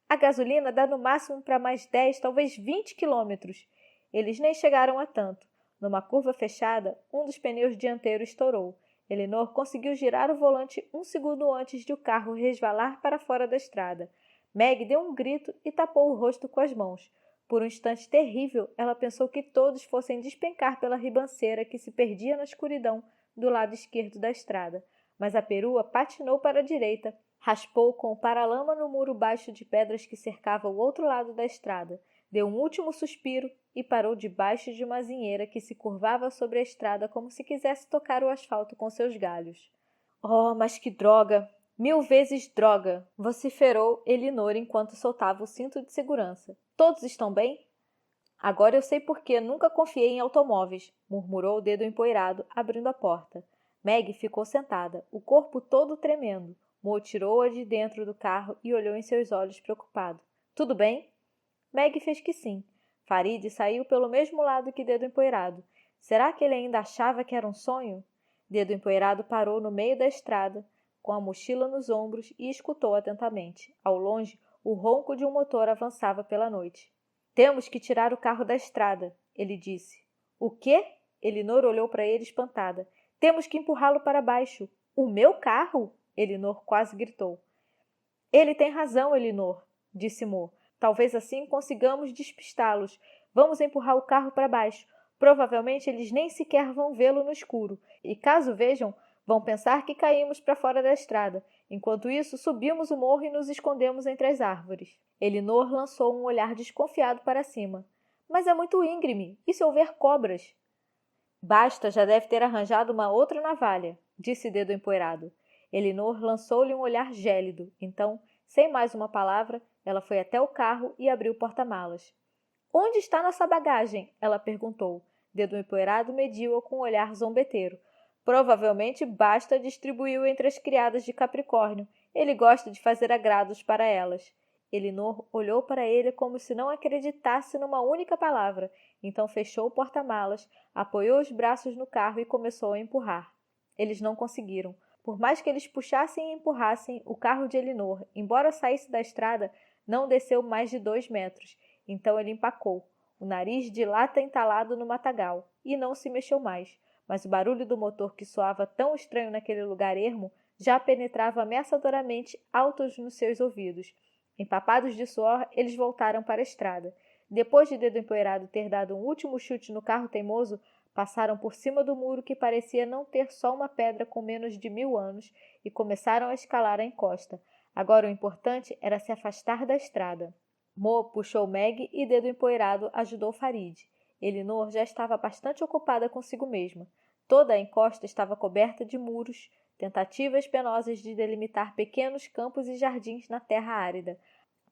A gasolina dá no máximo para mais 10, talvez 20 quilômetros. Eles nem chegaram a tanto. Numa curva fechada, um dos pneus dianteiros estourou. Elinor conseguiu girar o volante um segundo antes de o carro resvalar para fora da estrada. Meg deu um grito e tapou o rosto com as mãos. Por um instante terrível, ela pensou que todos fossem despencar pela ribanceira que se perdia na escuridão do lado esquerdo da estrada, mas a perua patinou para a direita, raspou com o paralama no muro baixo de pedras que cercava o outro lado da estrada, deu um último suspiro e parou debaixo de uma azinheira que se curvava sobre a estrada como se quisesse tocar o asfalto com seus galhos. Oh, mas que droga! 1000 vezes droga! Vociferou Elinor enquanto soltava o cinto de segurança. Todos estão bem? Agora eu sei por que nunca confiei em automóveis, murmurou o dedo empoeirado, abrindo a porta. Meg ficou sentada, o corpo todo tremendo. Mo tirou-a de dentro do carro e olhou em seus olhos preocupado. Tudo bem? Meg fez que sim. Farid saiu pelo mesmo lado que Dedo Empoeirado. Será que ele ainda achava que era um sonho? Dedo Empoeirado parou no meio da estrada, com a mochila nos ombros, e escutou atentamente. Ao longe, o ronco de um motor avançava pela noite. Temos que tirar o carro da estrada, ele disse. O quê? Elinor olhou para ele espantada. Temos que empurrá-lo para baixo. O meu carro? Elinor quase gritou. Ele tem razão, Elinor, disse Mo. Talvez assim consigamos despistá-los. Vamos empurrar o carro para baixo. Provavelmente eles nem sequer vão vê-lo no escuro. E caso vejam, vão pensar que caímos para fora da estrada. Enquanto isso, subimos o morro e nos escondemos entre as árvores. Elinor lançou um olhar desconfiado para cima. Mas é muito íngreme. E se houver cobras? Basta já deve ter arranjado uma outra navalha, disse Dedo Empoeirado. Elinor lançou-lhe um olhar gélido. Então, sem mais uma palavra, ela foi até o carro e abriu o porta-malas. Onde está nossa bagagem? Ela perguntou. Dedo Empoeirado mediu-a com um olhar zombeteiro. Provavelmente Basta distribuiu entre as criadas de Capricórnio. Ele gosta de fazer agrados para elas. Elinor olhou para ele como se não acreditasse numa única palavra. Então fechou o porta-malas, apoiou os braços no carro e começou a empurrar. Eles não conseguiram. Por mais que eles puxassem e empurrassem, o carro de Elinor, embora saísse da estrada, não desceu mais de 2 metros. Então ele empacou, o nariz de lata entalado no matagal, e não se mexeu mais. Mas o barulho do motor que soava tão estranho naquele lugar ermo já penetrava ameaçadoramente altos nos seus ouvidos. Empapados de suor, eles voltaram para a estrada. Depois de Dedo Empoeirado ter dado um último chute no carro teimoso, passaram por cima do muro que parecia não ter só uma pedra com menos de 1000 anos e começaram a escalar a encosta. Agora o importante era se afastar da estrada. Mo puxou Meg e Dedo Empoeirado ajudou Farid. Elinor já estava bastante ocupada consigo mesma. Toda a encosta estava coberta de muros, tentativas penosas de delimitar pequenos campos e jardins na terra árida,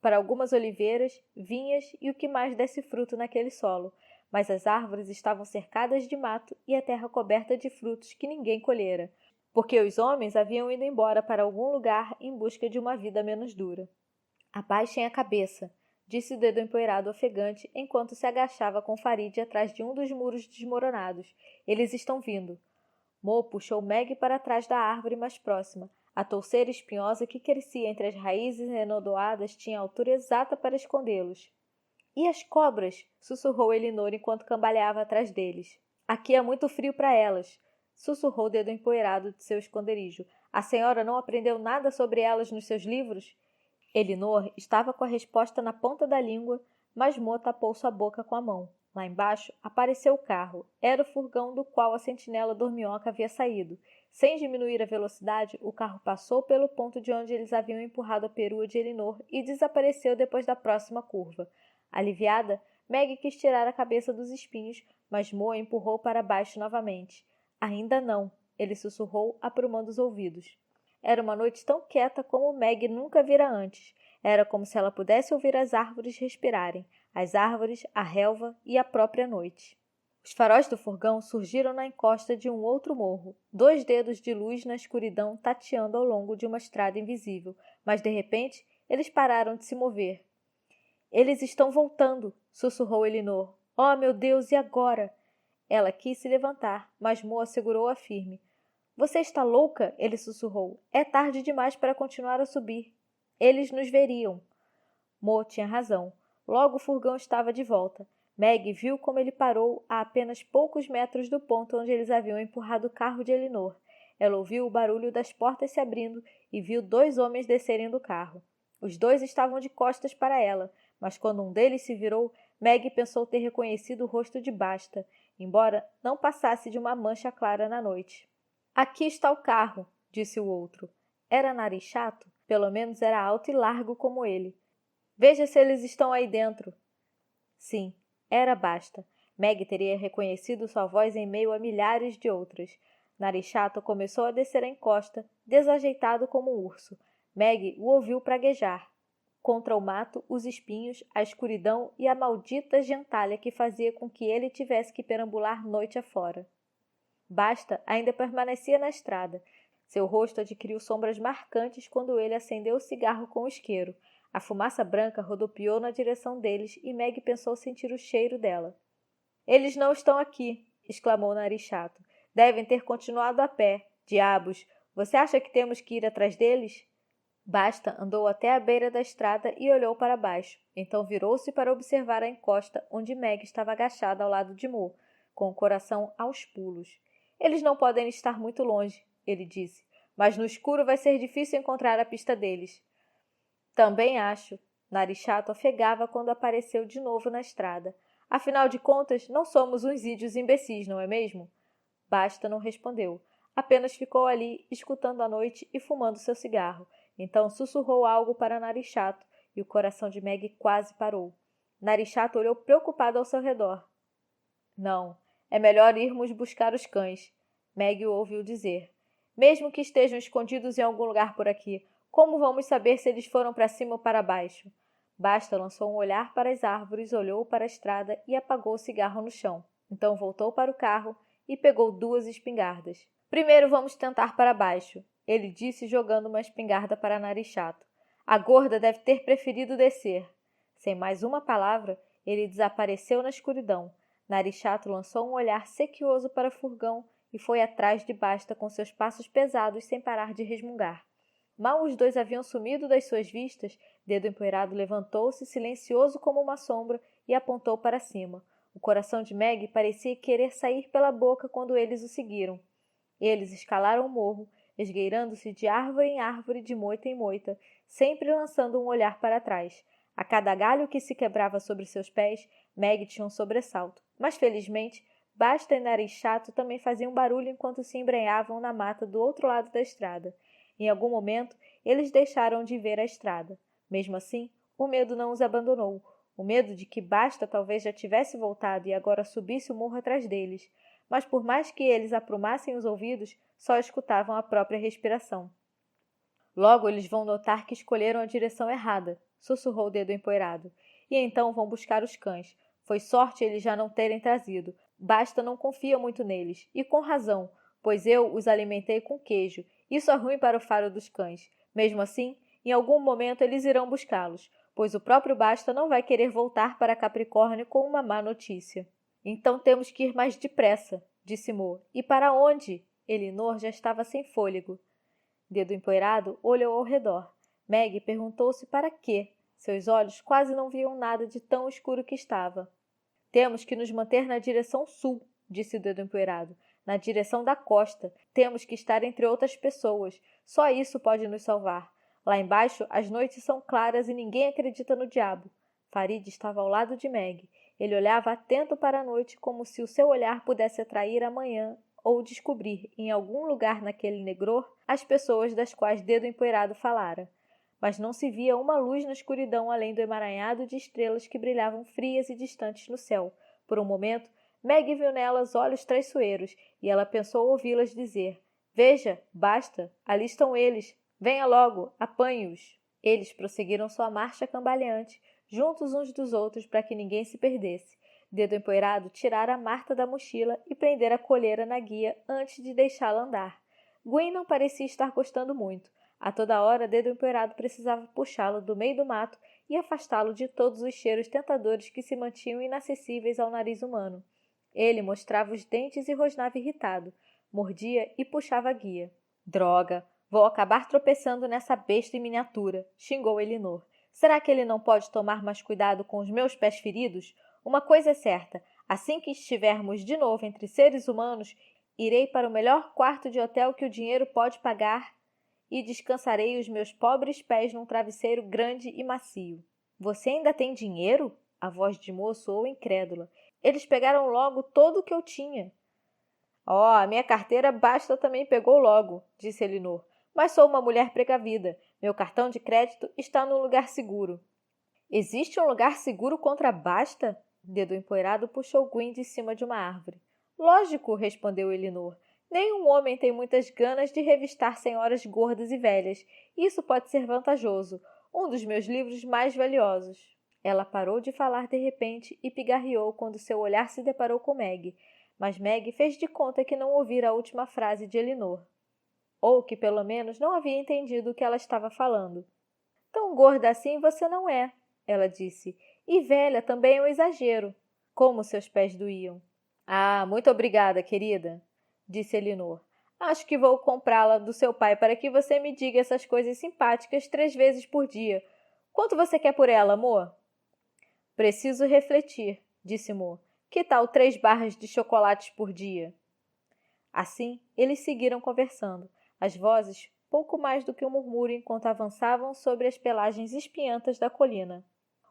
para algumas oliveiras, vinhas e o que mais desse fruto naquele solo, mas as árvores estavam cercadas de mato e a terra coberta de frutos que ninguém colhera, porque os homens haviam ido embora para algum lugar em busca de uma vida menos dura. Abaixem a cabeça, disse o Dedo Empoeirado ofegante enquanto se agachava com Farid atrás de um dos muros desmoronados. Eles estão vindo. Mo puxou Meg para trás da árvore mais próxima. A touceira espinhosa que crescia entre as raízes enodoadas tinha a altura exata para escondê-los. E as cobras? Sussurrou Elinor enquanto cambaleava atrás deles. Aqui é muito frio para elas, sussurrou o Dedo Empoeirado de seu esconderijo. A senhora não aprendeu nada sobre elas nos seus livros? Elinor estava com a resposta na ponta da língua, mas Mo tapou sua boca com a mão. Lá embaixo apareceu o carro. Era o furgão do qual a sentinela dorminhoca havia saído. Sem diminuir a velocidade, o carro passou pelo ponto de onde eles haviam empurrado a perua de Elinor e desapareceu depois da próxima curva. Aliviada, Meg quis tirar a cabeça dos espinhos, mas Mo a empurrou para baixo novamente. Ainda não, ele sussurrou, aprumando os ouvidos. Era uma noite tão quieta como Meg nunca vira antes. Era como se ela pudesse ouvir as árvores respirarem, as árvores, a relva e a própria noite. Os faróis do furgão surgiram na encosta de um outro morro, 2 dedos de luz na escuridão tateando ao longo de uma estrada invisível, mas de repente eles pararam de se mover. Eles estão voltando, sussurrou Elinor. Oh, meu Deus, e agora? Ela quis se levantar, mas Mo segurou-a firme. Você está louca? Ele sussurrou. É tarde demais para continuar a subir. Eles nos veriam. Mo tinha razão. Logo o furgão estava de volta. Meg viu como ele parou a apenas poucos metros do ponto onde eles haviam empurrado o carro de Elinor. Ela ouviu o barulho das portas se abrindo e viu 2 homens descerem do carro. Os 2 estavam de costas para ela, mas quando um deles se virou, Meg pensou ter reconhecido o rosto de Basta, embora não passasse de uma mancha clara na noite. Aqui está o carro, disse o outro. Era nariz chato? Pelo menos era alto e largo como ele. Veja se eles estão aí dentro. Sim, era Basta. Meg teria reconhecido sua voz em meio a milhares de outras. Nariz chato começou a descer a encosta, desajeitado como um urso. Meg o ouviu praguejar. Contra o mato, os espinhos, a escuridão e a maldita gentalha que fazia com que ele tivesse que perambular noite afora. Basta ainda permanecia na estrada. Seu rosto adquiriu sombras marcantes quando ele acendeu o cigarro com o isqueiro. A fumaça branca rodopiou na direção deles e Meg pensou sentir o cheiro dela. Eles não estão aqui, exclamou o nariz chato. Devem ter continuado a pé. Diabos, você acha que temos que ir atrás deles? Basta andou até a beira da estrada e olhou para baixo. Então virou-se para observar a encosta onde Meg estava agachada ao lado de Mo, com o coração aos pulos. Eles não podem estar muito longe, ele disse, mas no escuro vai ser difícil encontrar a pista deles. Também acho. Nariz chato ofegava quando apareceu de novo na estrada. Afinal de contas, não somos uns ídios imbecis, não é mesmo? Basta não respondeu. Apenas ficou ali, escutando a noite e fumando seu cigarro. Então sussurrou algo para Nariz chato e o coração de Meg quase parou. Nariz chato olhou preocupado ao seu redor. Não, é melhor irmos buscar os cães. Meg o ouviu dizer. Mesmo que estejam escondidos em algum lugar por aqui, como vamos saber se eles foram para cima ou para baixo? Basta lançou um olhar para as árvores, olhou para a estrada e apagou o cigarro no chão. Então voltou para o carro e pegou 2 espingardas. Primeiro vamos tentar para baixo, ele disse jogando uma espingarda para Nariz chato. A gorda deve ter preferido descer. Sem mais uma palavra, ele desapareceu na escuridão. Nariz chato lançou um olhar sequioso para o furgão e foi atrás de Basta com seus passos pesados sem parar de resmungar. Mal os 2 haviam sumido das suas vistas, Dedo Empoeirado levantou-se, silencioso como uma sombra, e apontou para cima. O coração de Meg parecia querer sair pela boca quando eles o seguiram. Eles escalaram o morro, esgueirando-se de árvore em árvore, de moita em moita, sempre lançando um olhar para trás. A cada galho que se quebrava sobre seus pés, Meg tinha um sobressalto. Mas, felizmente, Basta e Nariz Chato também faziam barulho enquanto se embrenhavam na mata do outro lado da estrada. Em algum momento, eles deixaram de ver a estrada. Mesmo assim, o medo não os abandonou. O medo de que Basta talvez já tivesse voltado e agora subisse o morro atrás deles. Mas por mais que eles aprumassem os ouvidos, só escutavam a própria respiração. Logo eles vão notar que escolheram a direção errada, sussurrou o Dedo Empoeirado. E então vão buscar os cães. Foi sorte eles já não terem trazido. Basta não confia muito neles, e com razão, pois eu os alimentei com queijo. Isso é ruim para o faro dos cães. Mesmo assim, em algum momento eles irão buscá-los, pois o próprio Basta não vai querer voltar para Capricórnio com uma má notícia. Então temos que ir mais depressa, disse Mo. E para onde? Elinor já estava sem fôlego. Dedo Empoeirado olhou ao redor. Meg perguntou-se para quê. Seus olhos quase não viam nada de tão escuro que estava. Temos que nos manter na direção sul, disse o Dedo Empoeirado. Na direção da costa. Temos que estar entre outras pessoas. Só isso pode nos salvar. Lá embaixo, as noites são claras e ninguém acredita no diabo. Farid estava ao lado de Meg. Ele olhava atento para a noite como se o seu olhar pudesse atrair a manhã ou descobrir, em algum lugar naquele negror, as pessoas das quais Dedo Empoeirado falara. Mas não se via uma luz na escuridão além do emaranhado de estrelas que brilhavam frias e distantes no céu. Por um momento, Meg viu nelas olhos traiçoeiros e ela pensou ouvi-las dizer: Veja, Basta, ali estão eles. Venha logo, apanhe-os. Eles prosseguiram sua marcha cambaleante, juntos uns dos outros para que ninguém se perdesse. Dedo Empoeirado tirara a Marta da mochila e prendera a coleira na guia antes de deixá-la andar. Gwen não parecia estar gostando muito. A toda hora, Dedo Empoeirado precisava puxá-lo do meio do mato e afastá-lo de todos os cheiros tentadores que se mantinham inacessíveis ao nariz humano. Ele mostrava os dentes e rosnava irritado, mordia e puxava a guia. Droga! Vou acabar tropeçando nessa besta em miniatura, xingou Elinor. Será que ele não pode tomar mais cuidado com os meus pés feridos? Uma coisa é certa, assim que estivermos de novo entre seres humanos, irei para o melhor quarto de hotel que o dinheiro pode pagar e descansarei os meus pobres pés num travesseiro grande e macio. Você ainda tem dinheiro? A voz de Mo soou incrédula. Eles pegaram logo todo o que eu tinha. Oh, a minha carteira basta também pegou logo, disse Elinor. Mas sou uma mulher precavida. Meu cartão de crédito está num lugar seguro. Existe um lugar seguro contra a Basta? Dedo empoeirado puxou Gwyn de cima de uma árvore. Lógico, respondeu Elinor. Nenhum homem tem muitas ganas de revistar senhoras gordas e velhas. Isso pode ser vantajoso. Um dos meus livros mais valiosos. Ela parou de falar de repente e pigarreou quando seu olhar se deparou com Meg. Mas Meg fez de conta que não ouvira a última frase de Elinor. Ou que, pelo menos, não havia entendido o que ela estava falando. Tão gorda assim você não é, ela disse. E velha também é um exagero. Como seus pés doíam. Ah, muito obrigada, querida, disse Elinor. Acho que vou comprá-la do seu pai para que você me diga essas coisas simpáticas 3 vezes por dia. Quanto você quer por ela, amor? Preciso refletir, disse Mo. Que tal 3 barras de chocolates por dia? Assim, eles seguiram conversando, as vozes pouco mais do que um murmúrio enquanto avançavam sobre as pelagens espinhentas da colina.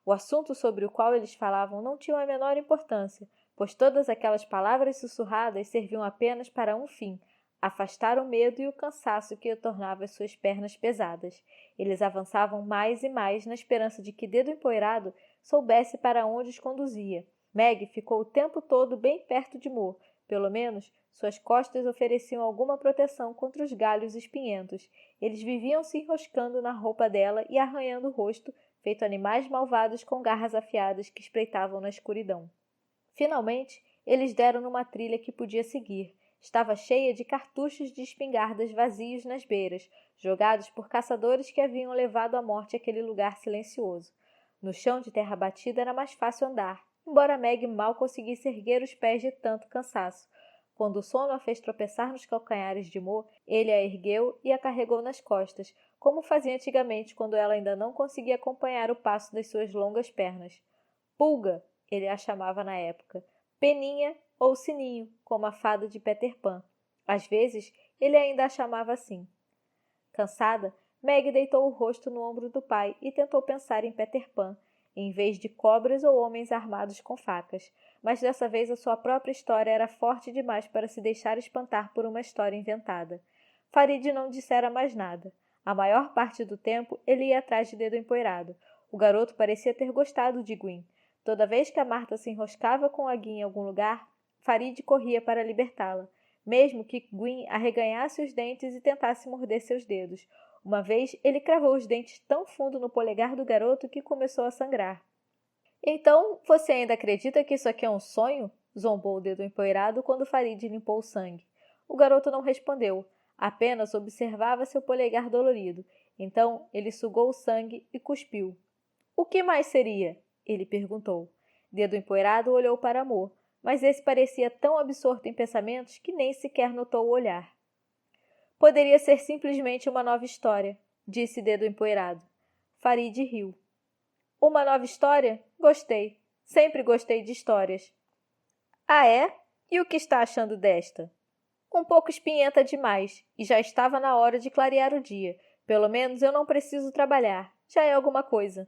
O assunto sobre o qual eles falavam não tinha a menor importância, pois todas aquelas palavras sussurradas serviam apenas para um fim, afastar o medo e o cansaço que tornava as suas pernas pesadas. Eles avançavam mais e mais na esperança de que Dedo Empoeirado soubesse para onde os conduzia. Meg ficou o tempo todo bem perto de Mo. Pelo menos, suas costas ofereciam alguma proteção contra os galhos espinhentos. Eles viviam se enroscando na roupa dela e arranhando o rosto, feito animais malvados com garras afiadas que espreitavam na escuridão. Finalmente, eles deram numa trilha que podia seguir. Estava cheia de cartuchos de espingardas vazios nas beiras, jogados por caçadores que haviam levado à morte aquele lugar silencioso. No chão de terra batida era mais fácil andar, embora Meg mal conseguisse erguer os pés de tanto cansaço. Quando o sono a fez tropeçar nos calcanhares de Mo, ele a ergueu e a carregou nas costas, como fazia antigamente quando ela ainda não conseguia acompanhar o passo das suas longas pernas. Pulga, ele a chamava na época, Peninha ou Sininho, como a fada de Peter Pan. Às vezes, ele ainda a chamava assim. Cansada, Meg deitou o rosto no ombro do pai e tentou pensar em Peter Pan, em vez de cobras ou homens armados com facas. Mas dessa vez a sua própria história era forte demais para se deixar espantar por uma história inventada. Farid não dissera mais nada. A maior parte do tempo ele ia atrás de Dedo Empoeirado. O garoto parecia ter gostado de Gwyn. Toda vez que a Marta se enroscava com a guia em algum lugar, Farid corria para libertá-la, mesmo que Gwyn arreganhasse os dentes e tentasse morder seus dedos. Uma vez, ele cravou os dentes tão fundo no polegar do garoto que começou a sangrar. Então, você ainda acredita que isso aqui é um sonho? Zombou o Dedo Empoeirado quando Farid limpou o sangue. O garoto não respondeu, apenas observava seu polegar dolorido. Então, ele sugou o sangue e cuspiu. O que mais seria? Ele perguntou. Dedo Empoeirado olhou para Mo, mas esse parecia tão absorto em pensamentos que nem sequer notou o olhar. Poderia ser simplesmente uma nova história, disse Dedo Empoeirado. Farid riu. Uma nova história? Gostei. Sempre gostei de histórias. Ah, é? E o que está achando desta? Um pouco espinhenta demais, e já estava na hora de clarear o dia. Pelo menos eu não preciso trabalhar. Já é alguma coisa.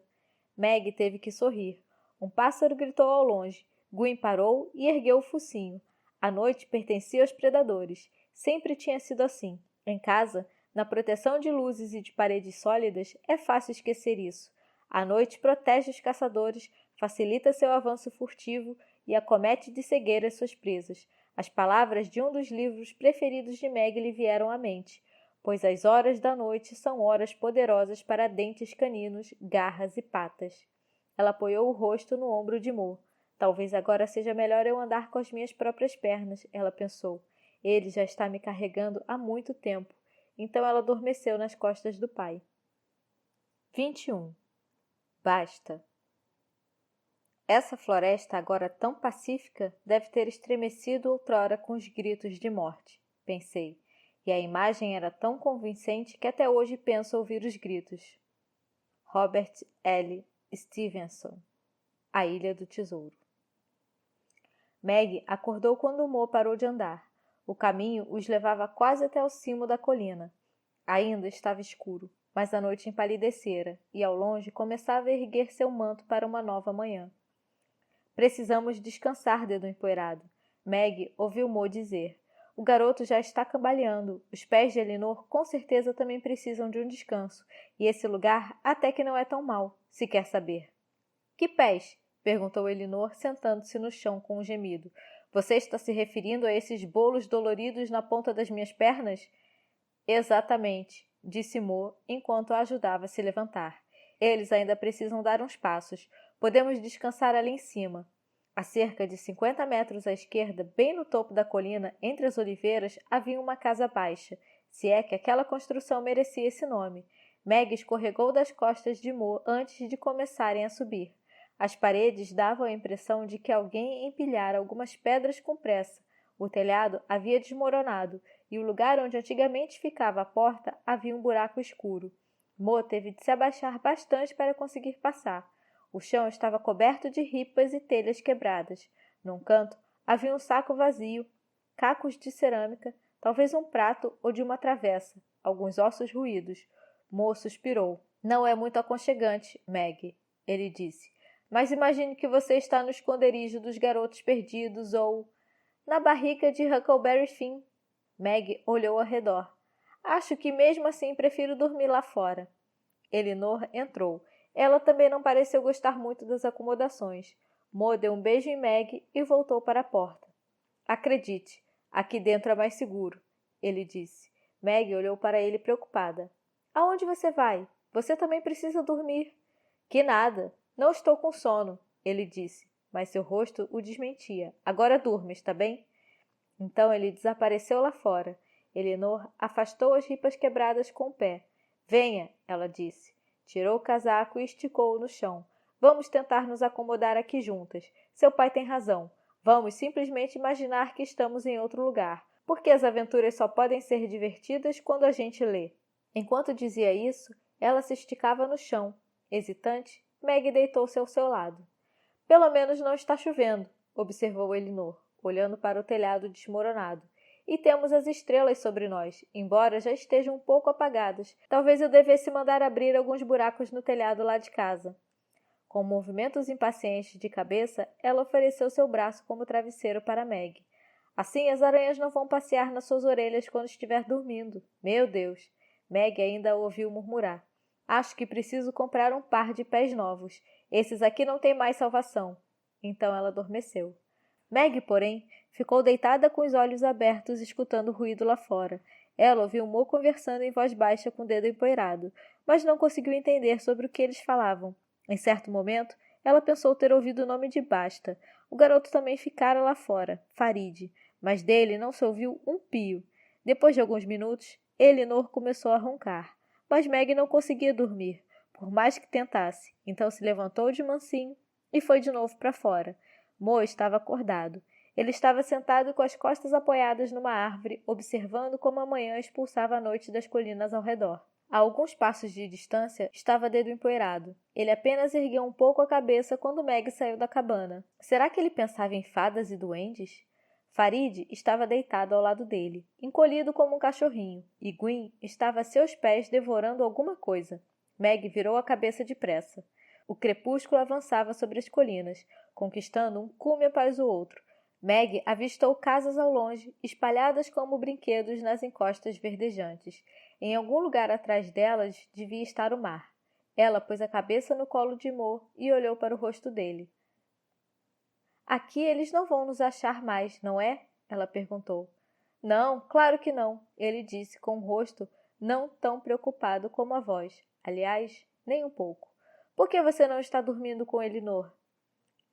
Meg teve que sorrir. Um pássaro gritou ao longe. Gwyn parou e ergueu o focinho. A noite pertencia aos predadores. Sempre tinha sido assim. Em casa, na proteção de luzes e de paredes sólidas, é fácil esquecer isso. A noite protege os caçadores, facilita seu avanço furtivo e acomete de cegueira suas presas. As palavras de um dos livros preferidos de Meg lhe vieram à mente, pois as horas da noite são horas poderosas para dentes caninos, garras e patas. Ela apoiou o rosto no ombro de Mo. Talvez agora seja melhor eu andar com as minhas próprias pernas, ela pensou. Ele já está me carregando há muito tempo. Então ela adormeceu nas costas do pai. 21. Basta. Essa floresta, agora tão pacífica, deve ter estremecido outrora com os gritos de morte, pensei, e a imagem era tão convincente que até hoje penso ouvir os gritos. Robert L. Stevenson, A Ilha do Tesouro. Meg acordou quando Mo parou de andar. O caminho os levava quase até o cimo da colina. Ainda estava escuro, mas a noite empalidecera e ao longe começava a erguer seu manto para uma nova manhã. Precisamos descansar, dedo empoeirado. Meg ouviu Mo dizer. O garoto já está cambaleando. Os pés de Elinor com certeza também precisam de um descanso. E esse lugar até que não é tão mau, se quer saber. Que pés? Perguntou Elinor, sentando-se no chão com um gemido. Você está se referindo a esses bolos doloridos na ponta das minhas pernas? Exatamente, disse Mo, enquanto a ajudava a se levantar. Eles ainda precisam dar uns passos. Podemos descansar ali em cima. A cerca de 50 metros à esquerda, bem no topo da colina, entre as oliveiras, havia uma casa baixa, se é que aquela construção merecia esse nome. Meg escorregou das costas de Mo antes de começarem a subir. As paredes davam a impressão de que alguém empilhara algumas pedras com pressa. O telhado havia desmoronado e o lugar onde antigamente ficava a porta havia um buraco escuro. Mo teve de se abaixar bastante para conseguir passar. O chão estava coberto de ripas e telhas quebradas. Num canto havia um saco vazio, cacos de cerâmica, talvez um prato ou de uma travessa, alguns ossos ruídos. Mo suspirou. Não é muito aconchegante, Meg, ele disse. Mas imagine que você está no esconderijo dos garotos perdidos ou na barriga de Huckleberry Finn. Meg olhou ao redor. Acho que mesmo assim prefiro dormir lá fora. Elinor entrou. Ela também não pareceu gostar muito das acomodações. Mo deu um beijo em Meg e voltou para a porta. Acredite, aqui dentro é mais seguro, ele disse. Meg olhou para ele preocupada. Aonde você vai? Você também precisa dormir. Que nada. Não estou com sono, ele disse, mas seu rosto o desmentia. Agora durma, está bem? Então ele desapareceu lá fora. Elinor afastou as ripas quebradas com o pé. Venha, ela disse. Tirou o casaco e esticou-o no chão. Vamos tentar nos acomodar aqui juntas. Seu pai tem razão. Vamos simplesmente imaginar que estamos em outro lugar, porque as aventuras só podem ser divertidas quando a gente lê. Enquanto dizia isso, ela se esticava no chão. Hesitante, Meg deitou-se ao seu lado. Pelo menos não está chovendo, observou Elinor, olhando para o telhado desmoronado. E temos as estrelas sobre nós, embora já estejam um pouco apagadas. Talvez eu devesse mandar abrir alguns buracos no telhado lá de casa. Com movimentos impacientes de cabeça, ela ofereceu seu braço como travesseiro para Meg. Assim as aranhas não vão passear nas suas orelhas quando estiver dormindo. Meu Deus! Meg ainda a ouviu murmurar. Acho que preciso comprar um par de pés novos. Esses aqui não têm mais salvação. Então ela adormeceu. Meg, porém, ficou deitada com os olhos abertos, escutando o ruído lá fora. Ela ouviu Mo conversando em voz baixa com o dedo empoeirado, mas não conseguiu entender sobre o que eles falavam. Em certo momento, ela pensou ter ouvido o nome de Basta. O garoto também ficara lá fora, Farid, mas dele não se ouviu um pio. Depois de alguns minutos, Elinor começou a roncar. Mas Meg não conseguia dormir, por mais que tentasse. Então se levantou de mansinho e foi de novo para fora. Mo estava acordado. Ele estava sentado com as costas apoiadas numa árvore, observando como a manhã expulsava a noite das colinas ao redor. A alguns passos de distância estava Dedo empoeirado. Ele apenas ergueu um pouco a cabeça quando Meg saiu da cabana. Será que ele pensava em fadas e duendes? Farid estava deitado ao lado dele, encolhido como um cachorrinho, e Gwyn estava a seus pés devorando alguma coisa. Meg virou a cabeça depressa. O crepúsculo avançava sobre as colinas, conquistando um cume após o outro. Meg avistou casas ao longe, espalhadas como brinquedos nas encostas verdejantes. Em algum lugar atrás delas devia estar o mar. Ela pôs a cabeça no colo de Mo e olhou para o rosto dele. Aqui eles não vão nos achar mais, não é? Ela perguntou. Não, claro que não, ele disse com o rosto não tão preocupado como a voz. Aliás, nem um pouco. Por que você não está dormindo com Elinor?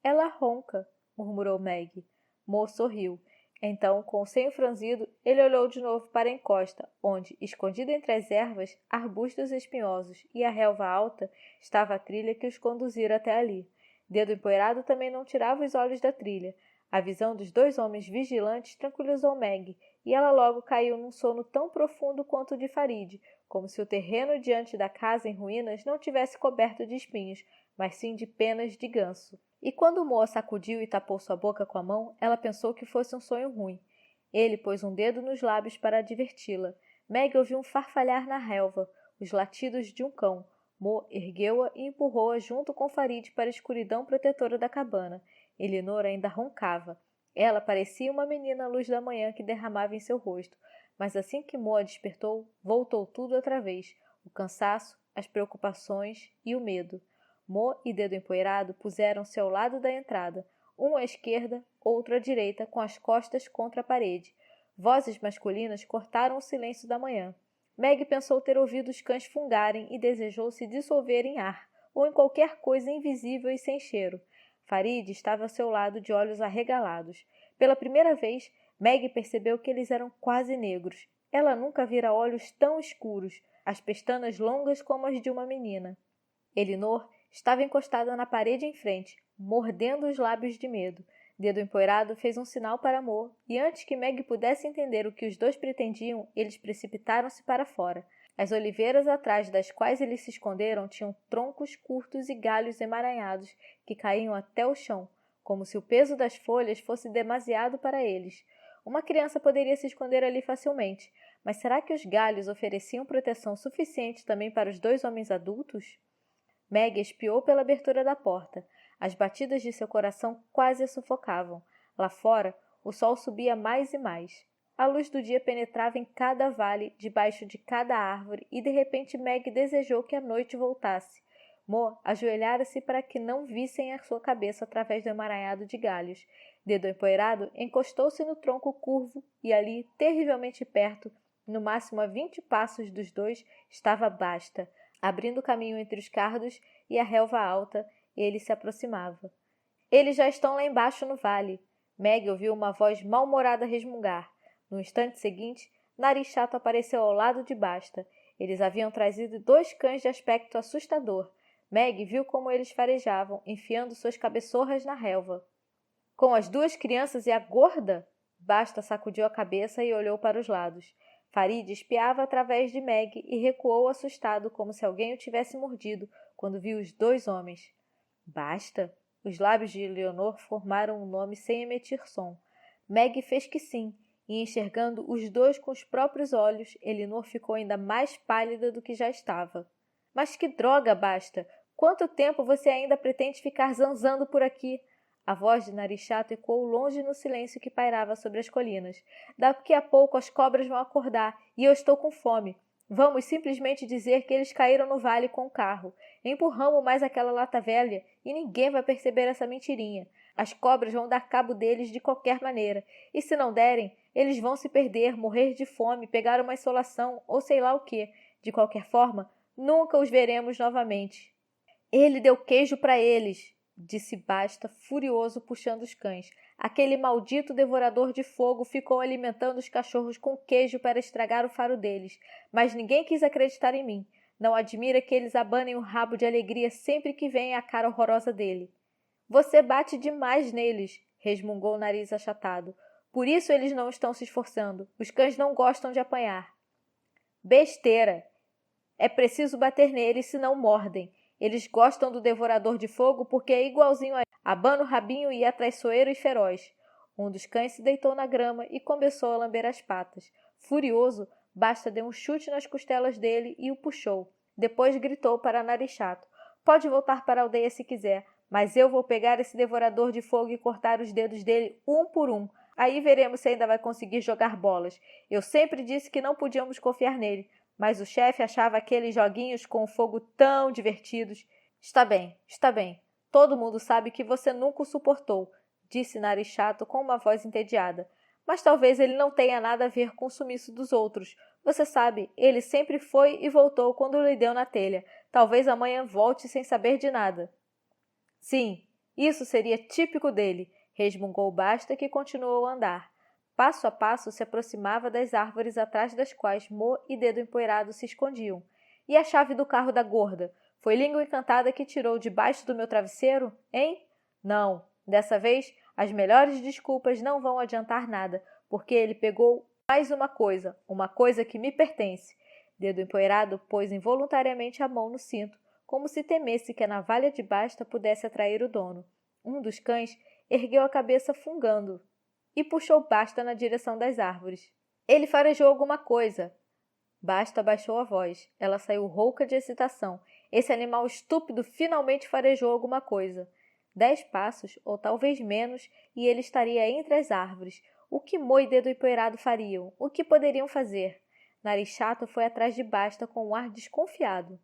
Ela ronca, murmurou Meg. Mo sorriu. Então, com o senho franzido, ele olhou de novo para a encosta, onde, escondida entre as ervas, arbustos espinhosos e a relva alta, estava a trilha que os conduzira até ali. Dedo empoeirado também não tirava os olhos da trilha. A visão dos dois homens vigilantes tranquilizou Meg, e ela logo caiu num sono tão profundo quanto o de Farid, como se o terreno diante da casa em ruínas não tivesse coberto de espinhos, mas sim de penas de ganso. E quando Moa sacudiu e tapou sua boca com a mão, ela pensou que fosse um sonho ruim. Ele pôs um dedo nos lábios para adverti-la. Meg ouviu um farfalhar na relva, os latidos de um cão. Mo ergueu-a e empurrou-a junto com Farid para a escuridão protetora da cabana. Elinor ainda roncava. Ela parecia uma menina à luz da manhã que derramava em seu rosto. Mas assim que Mo a despertou, voltou tudo outra vez. O cansaço, as preocupações e o medo. Mo e Dedo Empoeirado puseram-se ao lado da entrada, um à esquerda, outro à direita, com as costas contra a parede. Vozes masculinas cortaram o silêncio da manhã. Meg pensou ter ouvido os cães fungarem e desejou se dissolver em ar, ou em qualquer coisa invisível e sem cheiro. Farid estava ao seu lado de olhos arregalados. Pela primeira vez, Meg percebeu que eles eram quase negros. Ela nunca vira olhos tão escuros, as pestanas longas como as de uma menina. Elinor estava encostada na parede em frente, mordendo os lábios de medo. Dedo Empoeirado fez um sinal para Mo, e antes que Meg pudesse entender o que os dois pretendiam, eles precipitaram-se para fora. As oliveiras atrás das quais eles se esconderam tinham troncos curtos e galhos emaranhados que caíam até o chão, como se o peso das folhas fosse demasiado para eles. Uma criança poderia se esconder ali facilmente, mas será que os galhos ofereciam proteção suficiente também para os dois homens adultos? Meg espiou pela abertura da porta. As batidas de seu coração quase a sufocavam. Lá fora, o sol subia mais e mais. A luz do dia penetrava em cada vale, debaixo de cada árvore, e de repente Meg desejou que a noite voltasse. Mo ajoelhara-se para que não vissem a sua cabeça através do emaranhado de galhos. Dedo Empoeirado encostou-se no tronco curvo e ali, terrivelmente perto, no máximo a 20 passos dos dois, estava Basta. Abrindo caminho entre os cardos e a relva alta, ele se aproximava. Eles já estão lá embaixo no vale. Meg ouviu uma voz mal-humorada resmungar. No instante seguinte, Nariz Chato apareceu ao lado de Basta. Eles haviam trazido 2 cães de aspecto assustador. Meg viu como eles farejavam, enfiando suas cabeçorras na relva. Com as 2 crianças e a gorda? Basta sacudiu a cabeça e olhou para os lados. Farid espiava através de Meg e recuou assustado, como se alguém o tivesse mordido, quando viu os 2 homens. Basta? Os lábios de Leonor formaram um nome sem emitir som. Meg fez que sim, e enxergando os 2 com os próprios olhos, Elinor ficou ainda mais pálida do que já estava. Mas que droga, Basta! Quanto tempo você ainda pretende ficar zanzando por aqui? A voz de Nariz Chato ecoou longe no silêncio que pairava sobre as colinas. Daqui a pouco as cobras vão acordar e eu estou com fome. Vamos simplesmente dizer que eles caíram no vale com o carro. Empurramos mais aquela lata velha e ninguém vai perceber essa mentirinha. As cobras vão dar cabo deles de qualquer maneira. E se não derem, eles vão se perder, morrer de fome, pegar uma insolação ou sei lá o quê. De qualquer forma, nunca os veremos novamente. Ele deu queijo para eles, disse Basta, furioso, puxando os cães. Aquele maldito devorador de fogo ficou alimentando os cachorros com queijo para estragar o faro deles, mas ninguém quis acreditar em mim. Não admira que eles abanem o rabo de alegria sempre que veem a cara horrorosa dele. Você bate demais neles, resmungou o Nariz achatado. Por isso eles não estão se esforçando. Os cães não gostam de apanhar. Besteira! É preciso bater neles, senão mordem. Eles gostam do devorador de fogo porque é igualzinho a ele. Abana o rabinho e é traiçoeiro e feroz. Um dos cães se deitou na grama e começou a lamber as patas. Furioso, Basta deu um chute nas costelas dele e o puxou. Depois gritou para Nariz Chato. Pode voltar para a aldeia se quiser, mas eu vou pegar esse devorador de fogo e cortar os dedos dele um por um. Aí veremos se ainda vai conseguir jogar bolas. Eu sempre disse que não podíamos confiar nele. Mas o chefe achava aqueles joguinhos com o fogo tão divertidos. Está bem, está bem. Todo mundo sabe que você nunca o suportou, disse Nariz Chato com uma voz entediada. Mas talvez ele não tenha nada a ver com o sumiço dos outros. Você sabe, ele sempre foi e voltou quando lhe deu na telha. Talvez amanhã volte sem saber de nada. Sim, isso seria típico dele, resmungou Basta, que continuou a andar. passo a passo se aproximava das árvores atrás das quais Mo e Dedo Empoeirado se escondiam. E a chave do carro da gorda? Foi Língua Encantada que tirou debaixo do meu travesseiro, hein? Não, dessa vez as melhores desculpas não vão adiantar nada, porque ele pegou mais uma coisa que me pertence. Dedo Empoeirado pôs involuntariamente a mão no cinto, como se temesse que a navalha de Basta pudesse atrair o dono. Um dos cães ergueu a cabeça fungando e puxou Basta na direção das árvores. Ele farejou alguma coisa. Basta baixou a voz. Ela saiu rouca de excitação. Esse animal estúpido finalmente farejou alguma coisa. 10 passos, ou talvez menos, e ele estaria entre as árvores. O que Mo e Dedo Empoeirado fariam? O que poderiam fazer? Nariz Chato foi atrás de Basta com um ar desconfiado.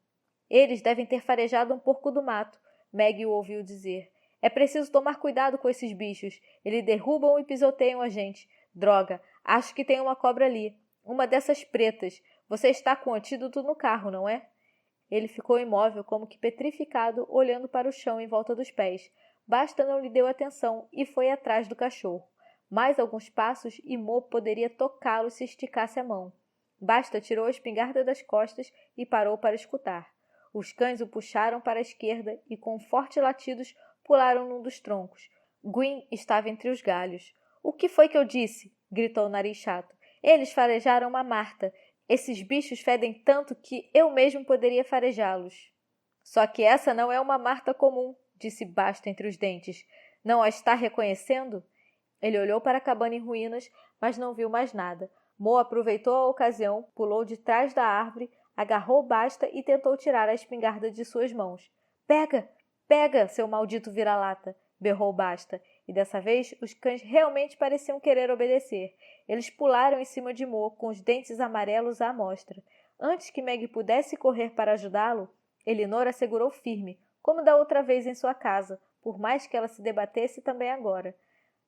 Eles devem ter farejado um porco do mato, Meg o ouviu dizer. É preciso tomar cuidado com esses bichos. Eles derrubam e pisoteiam a gente. Droga, acho que tem uma cobra ali. Uma dessas pretas. Você está com o antídoto no carro, não é? Ele ficou imóvel, como que petrificado, olhando para o chão em volta dos pés. Basta não lhe deu atenção e foi atrás do cachorro. Mais alguns passos e Mo poderia tocá-lo se esticasse a mão. Basta tirou a espingarda das costas e parou para escutar. Os cães o puxaram para a esquerda e, com fortes latidos, pularam num dos troncos. Gwyn estava entre os galhos. O que foi que eu disse? Gritou o Nariz Chato. Eles farejaram uma Marta. Esses bichos fedem tanto que eu mesmo poderia farejá-los. Só que essa não é uma Marta comum, disse Basta entre os dentes. Não a está reconhecendo? Ele olhou para a cabana em ruínas, mas não viu mais nada. Mo aproveitou a ocasião, pulou de trás da árvore, agarrou Basta e tentou tirar a espingarda de suas mãos. Pega! Pega, seu maldito vira-lata! Berrou Basta, e dessa vez os cães realmente pareciam querer obedecer. Eles pularam em cima de Mo, com os dentes amarelos à mostra. Antes que Meg pudesse correr para ajudá-lo, Elinor a segurou firme, como da outra vez em sua casa, por mais que ela se debatesse também agora.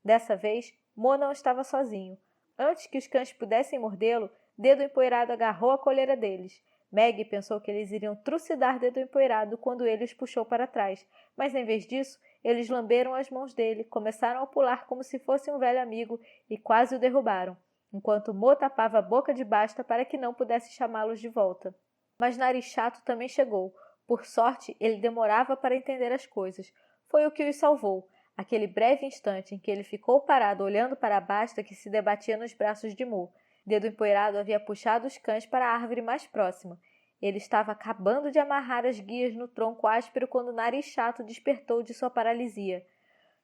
Dessa vez, Mo não estava sozinho. Antes que os cães pudessem mordê-lo, Dedo Empoeirado agarrou a coleira deles. Meg pensou que eles iriam trucidar Dedo Empoeirado quando ele os puxou para trás, mas em vez disso, eles lamberam as mãos dele, começaram a pular como se fosse um velho amigo e quase o derrubaram, enquanto Mo tapava a boca de Basta para que não pudesse chamá-los de volta. Mas Nariz Chato também chegou. Por sorte, ele demorava para entender as coisas. Foi o que os salvou. Aquele breve instante em que ele ficou parado olhando para Basta que se debatia nos braços de Mo. Dedo Empoeirado havia puxado os cães para a árvore mais próxima. Ele estava acabando de amarrar as guias no tronco áspero quando Nariz Chato despertou de sua paralisia.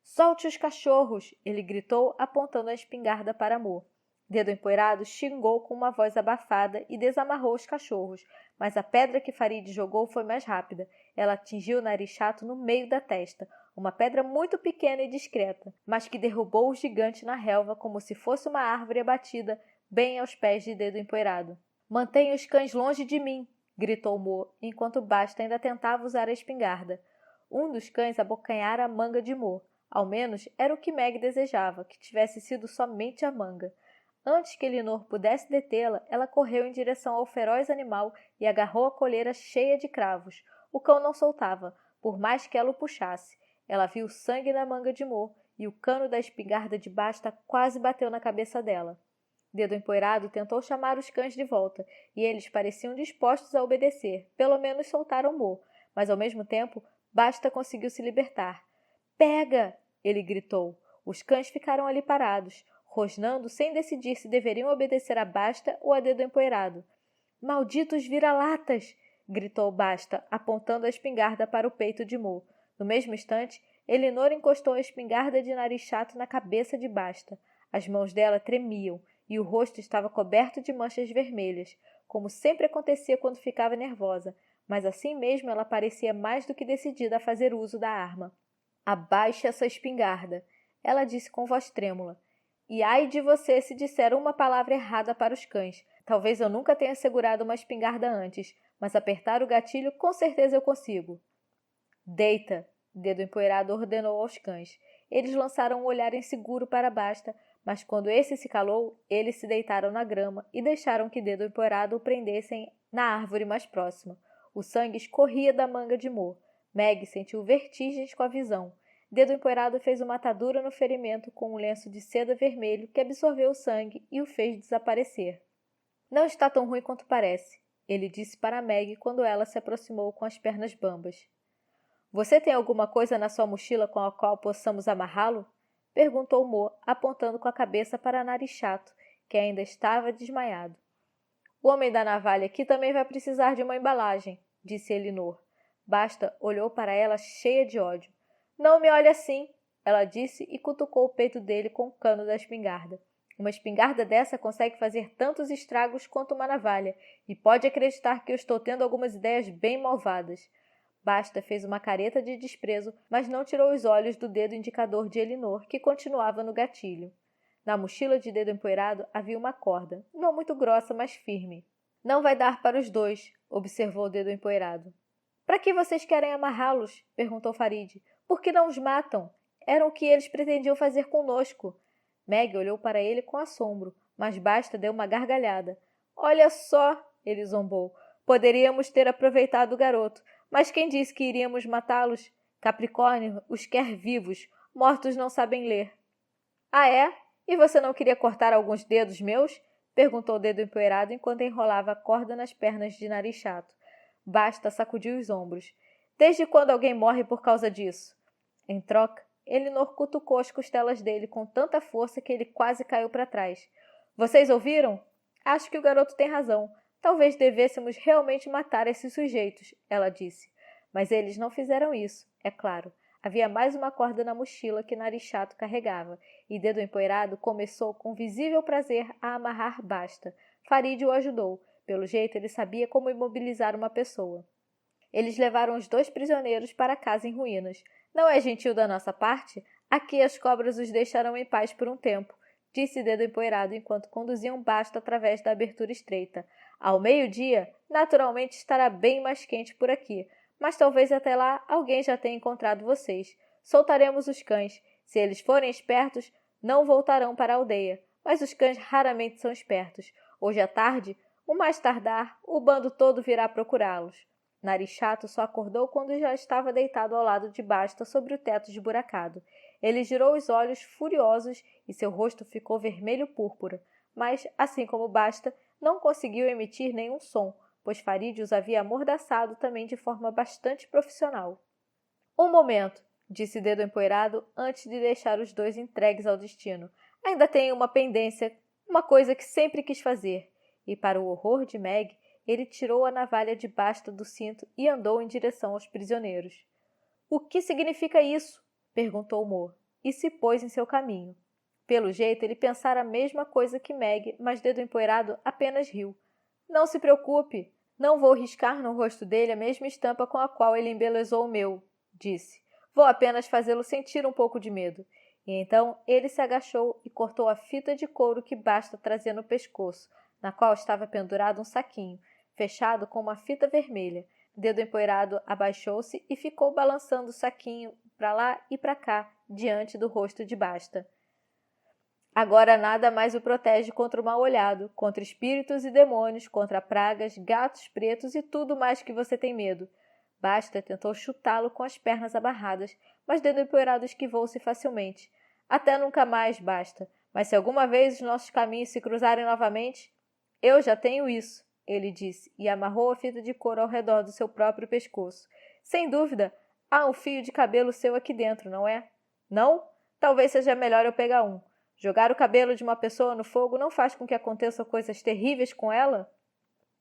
Solte os cachorros! Ele gritou, apontando a espingarda para Mo. Dedo Empoeirado xingou com uma voz abafada e desamarrou os cachorros, mas a pedra que Farid jogou foi mais rápida. Ela atingiu o Nariz Chato no meio da testa, uma pedra muito pequena e discreta, mas que derrubou o gigante na relva como se fosse uma árvore abatida, bem aos pés de Dedo Empoeirado. Mantenha os cães longe de mim! Gritou Mo, enquanto Basta ainda tentava usar a espingarda. Um dos cães abocanhara a manga de Mo. Ao menos era o que Meg desejava, que tivesse sido somente a manga. Antes que Elinor pudesse detê-la, ela correu em direção ao feroz animal e agarrou a coleira cheia de cravos. O cão não soltava, por mais que ela o puxasse. Ela viu sangue na manga de Mo e o cano da espingarda de Basta quase bateu na cabeça dela. Dedo Empoeirado tentou chamar os cães de volta, e eles pareciam dispostos a obedecer, pelo menos soltaram Mo, mas ao mesmo tempo Basta conseguiu se libertar. Pega! Ele gritou. Os cães ficaram ali parados, rosnando sem decidir se deveriam obedecer a Basta ou a Dedo Empoeirado. Malditos vira-latas! Gritou Basta, apontando a espingarda para o peito de Mo. No mesmo instante, Elinor encostou a espingarda de Nariz Chato na cabeça de Basta. As mãos dela tremiam e o rosto estava coberto de manchas vermelhas, como sempre acontecia quando ficava nervosa, mas assim mesmo ela parecia mais do que decidida a fazer uso da arma. Abaixe essa espingarda, ela disse com voz trêmula. E ai de você se disser uma palavra errada para os cães. Talvez eu nunca tenha segurado uma espingarda antes, mas apertar o gatilho com certeza eu consigo. Deita, Dedo Empoeirado ordenou aos cães. Eles lançaram um olhar inseguro para Basta, mas quando esse se calou, eles se deitaram na grama e deixaram que Dedo Empoeirado o prendessem na árvore mais próxima. O sangue escorria da manga de Mo. Meg sentiu vertigens com a visão. Dedo Empoeirado fez uma atadura no ferimento com um lenço de seda vermelho que absorveu o sangue e o fez desaparecer. Não está tão ruim quanto parece, ele disse para Meg quando ela se aproximou com as pernas bambas. Você tem alguma coisa na sua mochila com a qual possamos amarrá-lo? Perguntou Mo, apontando com a cabeça para Nariz Chato, que ainda estava desmaiado. O homem da navalha aqui também vai precisar de uma embalagem, disse Elinor. Basta olhou para ela cheia de ódio. Não me olhe assim, ela disse e cutucou o peito dele com o cano da espingarda. Uma espingarda dessa consegue fazer tantos estragos quanto uma navalha, e pode acreditar que eu estou tendo algumas ideias bem malvadas. Basta fez uma careta de desprezo, mas não tirou os olhos do dedo indicador de Elinor, que continuava no gatilho. Na mochila de Dedo Empoeirado havia uma corda, não muito grossa, mas firme. Não vai dar para os dois, observou Dedo Empoeirado. Para que vocês querem amarrá-los? Perguntou Farid. Por que não os matam? Era o que eles pretendiam fazer conosco. Meg olhou para ele com assombro, mas Basta deu uma gargalhada. Olha só, ele zombou. Poderíamos ter aproveitado o garoto, mas quem disse que iríamos matá-los? Capricórnio os quer vivos, mortos não sabem ler. Ah, é? E você não queria cortar alguns dedos meus? Perguntou o Dedo Empoeirado enquanto enrolava a corda nas pernas de Nariz Chato. Basta sacudiu os ombros. Desde quando alguém morre por causa disso? Em troca, Elinor cutucou as costelas dele com tanta força que ele quase caiu para trás. Vocês ouviram? Acho que o garoto tem razão. Talvez devêssemos realmente matar esses sujeitos, ela disse. Mas eles não fizeram isso, é claro. Havia mais uma corda na mochila que Nariz Chato carregava, e Dedo Empoeirado começou com visível prazer a amarrar Basta. Farid o ajudou. Pelo jeito, ele sabia como imobilizar uma pessoa. Eles levaram os 2 prisioneiros para a casa em ruínas. Não é gentil da nossa parte? Aqui as cobras os deixarão em paz por um tempo, disse Dedo Empoeirado enquanto conduziam Basta através da abertura estreita. Ao meio-dia, naturalmente estará bem mais quente por aqui, mas talvez até lá alguém já tenha encontrado vocês. Soltaremos os cães. Se eles forem espertos, não voltarão para a aldeia, mas os cães raramente são espertos. Hoje à tarde, o mais tardar, o bando todo virá procurá-los. Nariz Chato só acordou quando já estava deitado ao lado de Basta sobre o teto esburacado. Ele girou os olhos furiosos e seu rosto ficou vermelho púrpura, mas, assim como Basta, não conseguiu emitir nenhum som, pois Farid os havia amordaçado também de forma bastante profissional. Um momento, disse Dedo Empoeirado antes de deixar os 2 entregues ao destino. Ainda tenho uma pendência, uma coisa que sempre quis fazer. E para o horror de Meg, ele tirou a navalha de Basta do cinto e andou em direção aos prisioneiros. O que significa isso? Perguntou Mo, e se pôs em seu caminho. Pelo jeito, ele pensara a mesma coisa que Meg, mas Dedo Empoeirado apenas riu. Não se preocupe, não vou riscar no rosto dele a mesma estampa com a qual ele embelezou o meu, disse. Vou apenas fazê-lo sentir um pouco de medo. E então ele se agachou e cortou a fita de couro que Basta trazia no pescoço, na qual estava pendurado um saquinho, fechado com uma fita vermelha. Dedo Empoeirado abaixou-se e ficou balançando o saquinho para lá e para cá, diante do rosto de Basta. Agora nada mais o protege contra o mal-olhado, contra espíritos e demônios, contra pragas, gatos pretos e tudo mais que você tem medo. Basta tentou chutá-lo com as pernas abarradas, mas Dedo Empoeirado esquivou-se facilmente. Até nunca mais, Basta. Mas se alguma vez os nossos caminhos se cruzarem novamente... Eu já tenho isso, ele disse, e amarrou a fita de couro ao redor do seu próprio pescoço. Sem dúvida, há um fio de cabelo seu aqui dentro, não é? Não? Talvez seja melhor eu pegar um. Jogar o cabelo de uma pessoa no fogo não faz com que aconteçam coisas terríveis com ela?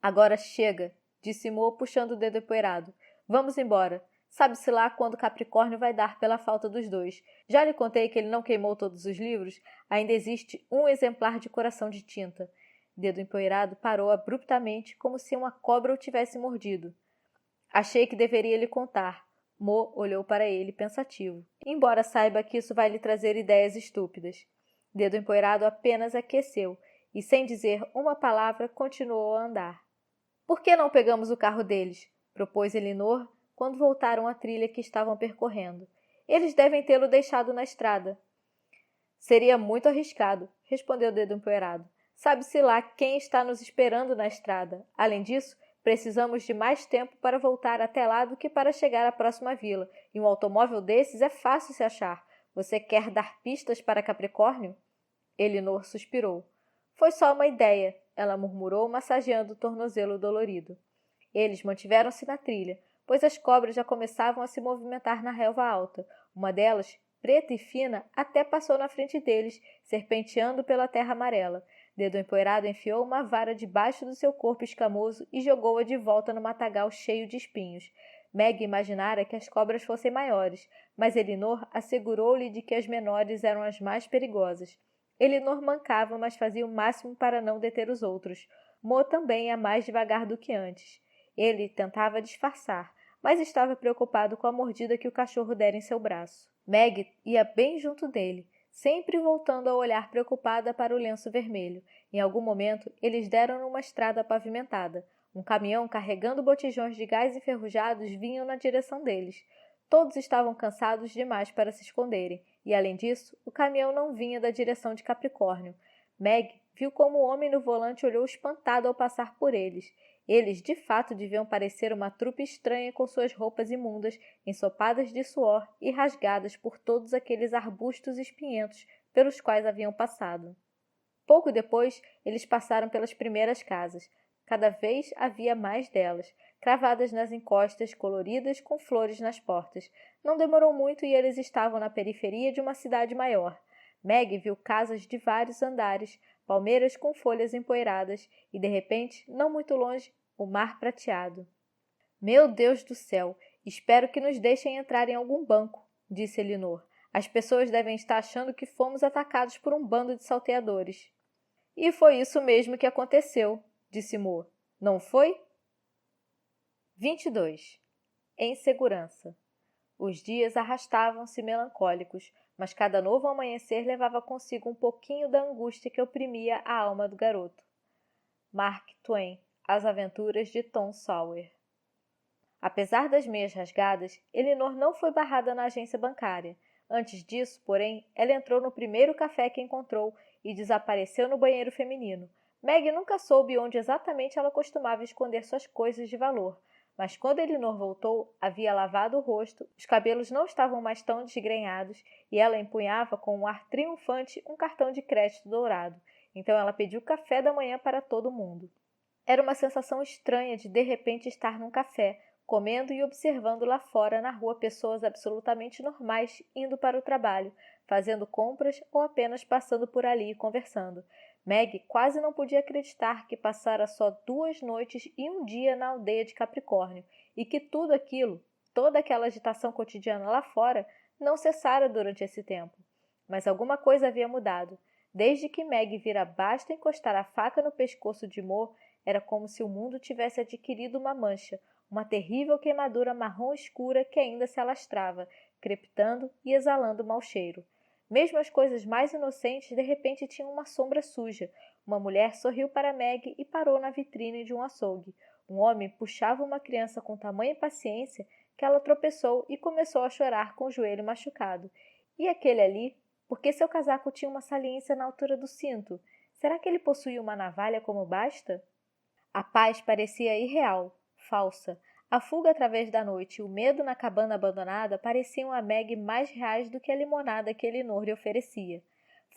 Agora chega, disse Mo, puxando o Dedo Empoeirado. Vamos embora. Sabe-se lá quando Capricórnio vai dar pela falta dos 2. Já lhe contei que ele não queimou todos os livros? Ainda existe um exemplar de Coração de Tinta. Dedo Empoeirado parou abruptamente, como se uma cobra o tivesse mordido. Achei que deveria lhe contar. Mo olhou para ele, pensativo. Embora saiba que isso vai lhe trazer ideias estúpidas. Dedo Empoeirado apenas aqueceu e, sem dizer uma palavra, continuou a andar. Por que não pegamos o carro deles? Propôs Elinor, quando voltaram à trilha que estavam percorrendo. Eles devem tê-lo deixado na estrada. Seria muito arriscado, respondeu Dedo Empoeirado. Sabe-se lá quem está nos esperando na estrada. Além disso, Precisamos de mais tempo para voltar até lá do que para chegar à próxima vila, e um automóvel desses é fácil se achar. Você quer dar pistas para Capricórnio? Elinor suspirou. Foi só uma ideia, ela murmurou, massageando o tornozelo dolorido. Eles mantiveram-se na trilha, pois as cobras já começavam a se movimentar na relva alta. Uma delas, preta e fina, até passou na frente deles, serpenteando pela terra amarela. Dedo empoeirado enfiou uma vara debaixo do seu corpo escamoso e jogou-a de volta no matagal cheio de espinhos. Meg imaginara que as cobras fossem maiores, mas Elinor assegurou-lhe de que as menores eram as mais perigosas. Elinor mancava, mas fazia o máximo para não deter os outros. Mo também ia mais devagar do que antes. Ele tentava disfarçar, mas estava preocupado com a mordida que o cachorro dera em seu braço. Meg ia bem junto dele, sempre voltando a olhar preocupada para o lenço vermelho. Em algum momento, eles deram numa estrada pavimentada. Um caminhão carregando botijões de gás enferrujados vinha na direção deles. Todos estavam cansados demais para se esconderem, e, além disso, o caminhão não vinha da direção de Capricórnio. Meg viu como o homem no volante olhou espantado ao passar por eles. Eles, de fato, deviam parecer uma trupe estranha com suas roupas imundas, ensopadas de suor e rasgadas por todos aqueles arbustos espinhentos pelos quais haviam passado. Pouco depois, eles passaram pelas primeiras casas. Cada vez havia mais delas, cravadas nas encostas, coloridas com flores nas portas. Não demorou muito e eles estavam na periferia de uma cidade maior. Meg viu casas de vários andares, palmeiras com folhas empoeiradas e, de repente, não muito longe, o mar prateado. Meu Deus do céu! Espero que nos deixem entrar em algum banco, disse Elinor. As pessoas devem estar achando que fomos atacados por um bando de salteadores. E foi isso mesmo que aconteceu, disse Mo. Não foi? 22. Em segurança. Os dias arrastavam-se melancólicos, mas cada novo amanhecer levava consigo um pouquinho da angústia que oprimia a alma do garoto. Mark Twain, As Aventuras de Tom Sawyer. Apesar das meias rasgadas, Elinor não foi barrada na agência bancária. Antes disso, porém, ela entrou no primeiro café que encontrou e desapareceu no banheiro feminino. Meg nunca soube onde exatamente ela costumava esconder suas coisas de valor, mas quando Elinor voltou, havia lavado o rosto, os cabelos não estavam mais tão desgrenhados e ela empunhava com um ar triunfante um cartão de crédito dourado. Então ela pediu café da manhã para todo mundo. Era uma sensação estranha de repente estar num café, comendo e observando lá fora na rua pessoas absolutamente normais indo para o trabalho, fazendo compras ou apenas passando por ali e conversando. Meg quase não podia acreditar que passara só 2 noites e um dia na aldeia de Capricórnio e que tudo aquilo, toda aquela agitação cotidiana lá fora, não cessara durante esse tempo. Mas alguma coisa havia mudado. Desde que Meg vira basta encostar a faca no pescoço de Mo, era como se o mundo tivesse adquirido uma mancha, uma terrível queimadura marrom escura que ainda se alastrava, crepitando e exalando mau cheiro. Mesmo as coisas mais inocentes de repente tinham uma sombra suja. Uma mulher sorriu para Meg e parou na vitrine de um açougue. Um homem puxava uma criança com tamanha paciência que ela tropeçou e começou a chorar com o joelho machucado. E aquele ali? Por que seu casaco tinha uma saliência na altura do cinto? Será que ele possuía uma navalha como basta? A paz parecia irreal, falsa. A fuga através da noite e o medo na cabana abandonada pareciam a Meg mais reais do que a limonada que Elinor lhe oferecia.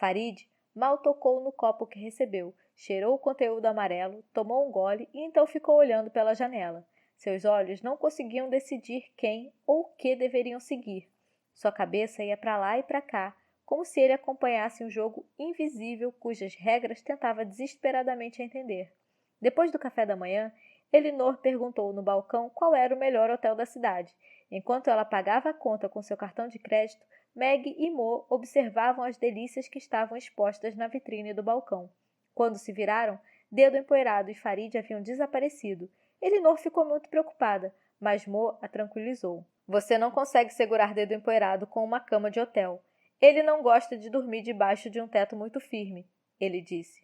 Farid mal tocou no copo que recebeu, cheirou o conteúdo amarelo, tomou um gole e então ficou olhando pela janela. Seus olhos não conseguiam decidir quem ou o que deveriam seguir. Sua cabeça ia para lá e para cá, como se ele acompanhasse um jogo invisível cujas regras tentava desesperadamente entender. Depois do café da manhã, Elinor perguntou no balcão qual era o melhor hotel da cidade. Enquanto ela pagava a conta com seu cartão de crédito, Meg e Mo observavam as delícias que estavam expostas na vitrine do balcão. Quando se viraram, Dedo Empoeirado e Farid haviam desaparecido. Elinor ficou muito preocupada, mas Mo a tranquilizou. Você não consegue segurar Dedo Empoeirado com uma cama de hotel. Ele não gosta de dormir debaixo de um teto muito firme, ele disse.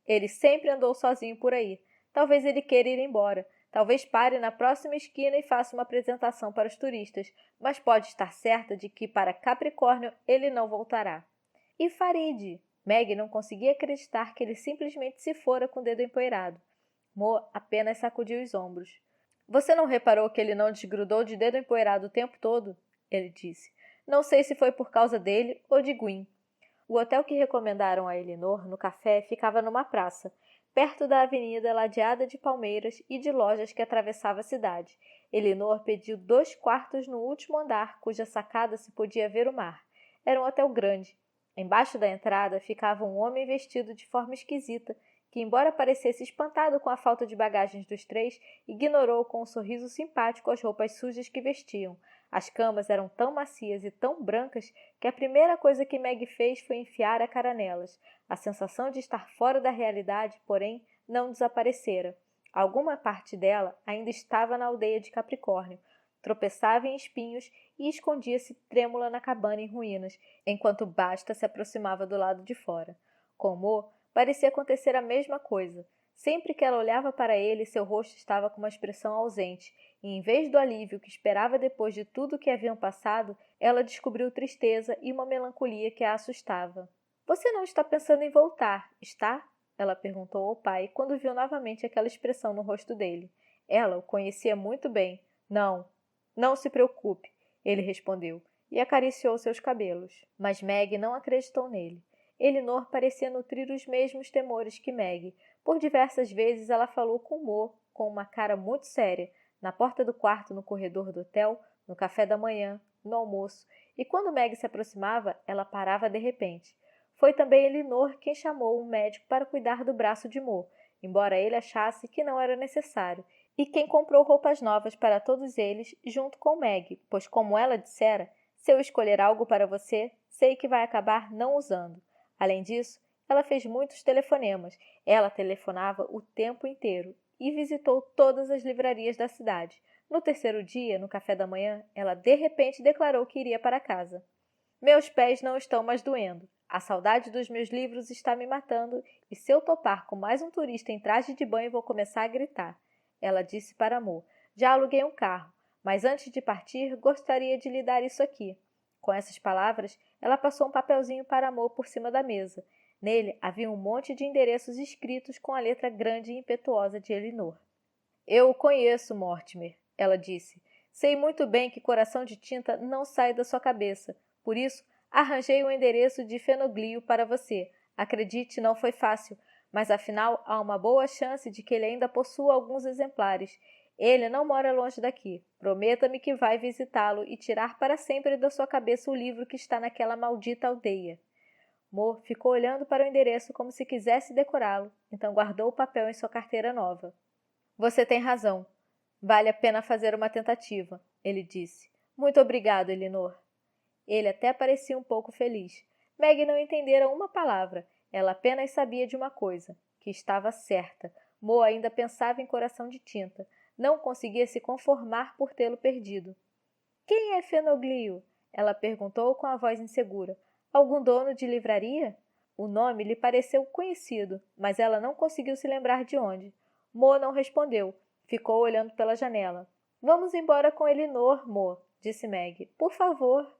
Ele sempre andou sozinho por aí. Talvez ele queira ir embora. Talvez pare na próxima esquina e faça uma apresentação para os turistas, mas pode estar certa de que para Capricórnio ele não voltará. E Farid? Meg não conseguia acreditar que ele simplesmente se fora com o dedo empoeirado. Mo apenas sacudiu os ombros. Você não reparou que ele não desgrudou de dedo empoeirado o tempo todo? Ele disse. Não sei se foi por causa dele ou de Gwyn. O hotel que recomendaram a Elinor no café ficava numa praça, perto da avenida ladeada de palmeiras e de lojas que atravessava a cidade. Elinor pediu 2 quartos no último andar, cuja sacada se podia ver o mar. Era um hotel grande. Embaixo da entrada ficava um homem vestido de forma esquisita, que, embora parecesse espantado com a falta de bagagens dos 3, ignorou com um sorriso simpático as roupas sujas que vestiam. As camas eram tão macias e tão brancas que a primeira coisa que Meg fez foi enfiar a cara nelas. A sensação de estar fora da realidade, porém, não desaparecera. Alguma parte dela ainda estava na aldeia de Capricórnio. Tropeçava em espinhos e escondia-se trêmula na cabana em ruínas, enquanto Basta se aproximava do lado de fora. Com Mo, parecia acontecer a mesma coisa. Sempre que ela olhava para ele, seu rosto estava com uma expressão ausente, e em vez do alívio que esperava depois de tudo o que haviam passado, ela descobriu tristeza e uma melancolia que a assustava. Você não está pensando em voltar, está? Ela perguntou ao pai quando viu novamente aquela expressão no rosto dele. Ela o conhecia muito bem. Não, não se preocupe, ele respondeu, e acariciou seus cabelos. Mas Meg não acreditou nele. Elinor parecia nutrir os mesmos temores que Meg. Por diversas vezes ela falou com Mo, com uma cara muito séria, na porta do quarto, no corredor do hotel, no café da manhã, no almoço, e quando Meg se aproximava, ela parava de repente. Foi também Elinor quem chamou um médico para cuidar do braço de Mo, embora ele achasse que não era necessário, e quem comprou roupas novas para todos eles junto com Meg, pois, como ela dissera, se eu escolher algo para você, sei que vai acabar não usando. Além disso, ela fez muitos telefonemas. Ela telefonava o tempo inteiro e visitou todas as livrarias da cidade. No terceiro dia, no café da manhã, ela de repente declarou que iria para casa. Meus pés não estão mais doendo. A saudade dos meus livros está me matando e se eu topar com mais um turista em traje de banho vou começar a gritar. Ela disse para Mo. Já aluguei um carro, mas antes de partir gostaria de lhe dar isso aqui. Com essas palavras, ela passou um papelzinho para Mo por cima da mesa. Nele havia um monte de endereços escritos com a letra grande e impetuosa de Elinor. Eu o conheço, Mortimer, ela disse. Sei muito bem que coração de tinta não sai da sua cabeça. Por isso, arranjei o endereço de Fenoglio para você. Acredite, não foi fácil, mas afinal há uma boa chance de que ele ainda possua alguns exemplares. Ele não mora longe daqui. Prometa-me que vai visitá-lo e tirar para sempre da sua cabeça o livro que está naquela maldita aldeia. Mo ficou olhando para o endereço como se quisesse decorá-lo, então guardou o papel em sua carteira nova. Você tem razão. Vale a pena fazer uma tentativa, ele disse. Muito obrigado, Elinor. Ele até parecia um pouco feliz. Meg não entendera uma palavra. Ela apenas sabia de uma coisa, que estava certa. Mo ainda pensava em Coração de Tinta. Não conseguia se conformar por tê-lo perdido. Quem é Fenoglio? Ela perguntou com a voz insegura. Algum dono de livraria? O nome lhe pareceu conhecido, mas ela não conseguiu se lembrar de onde. Mo não respondeu. Ficou olhando pela janela. Vamos embora com Elinor, Mo, disse Meg. Por favor.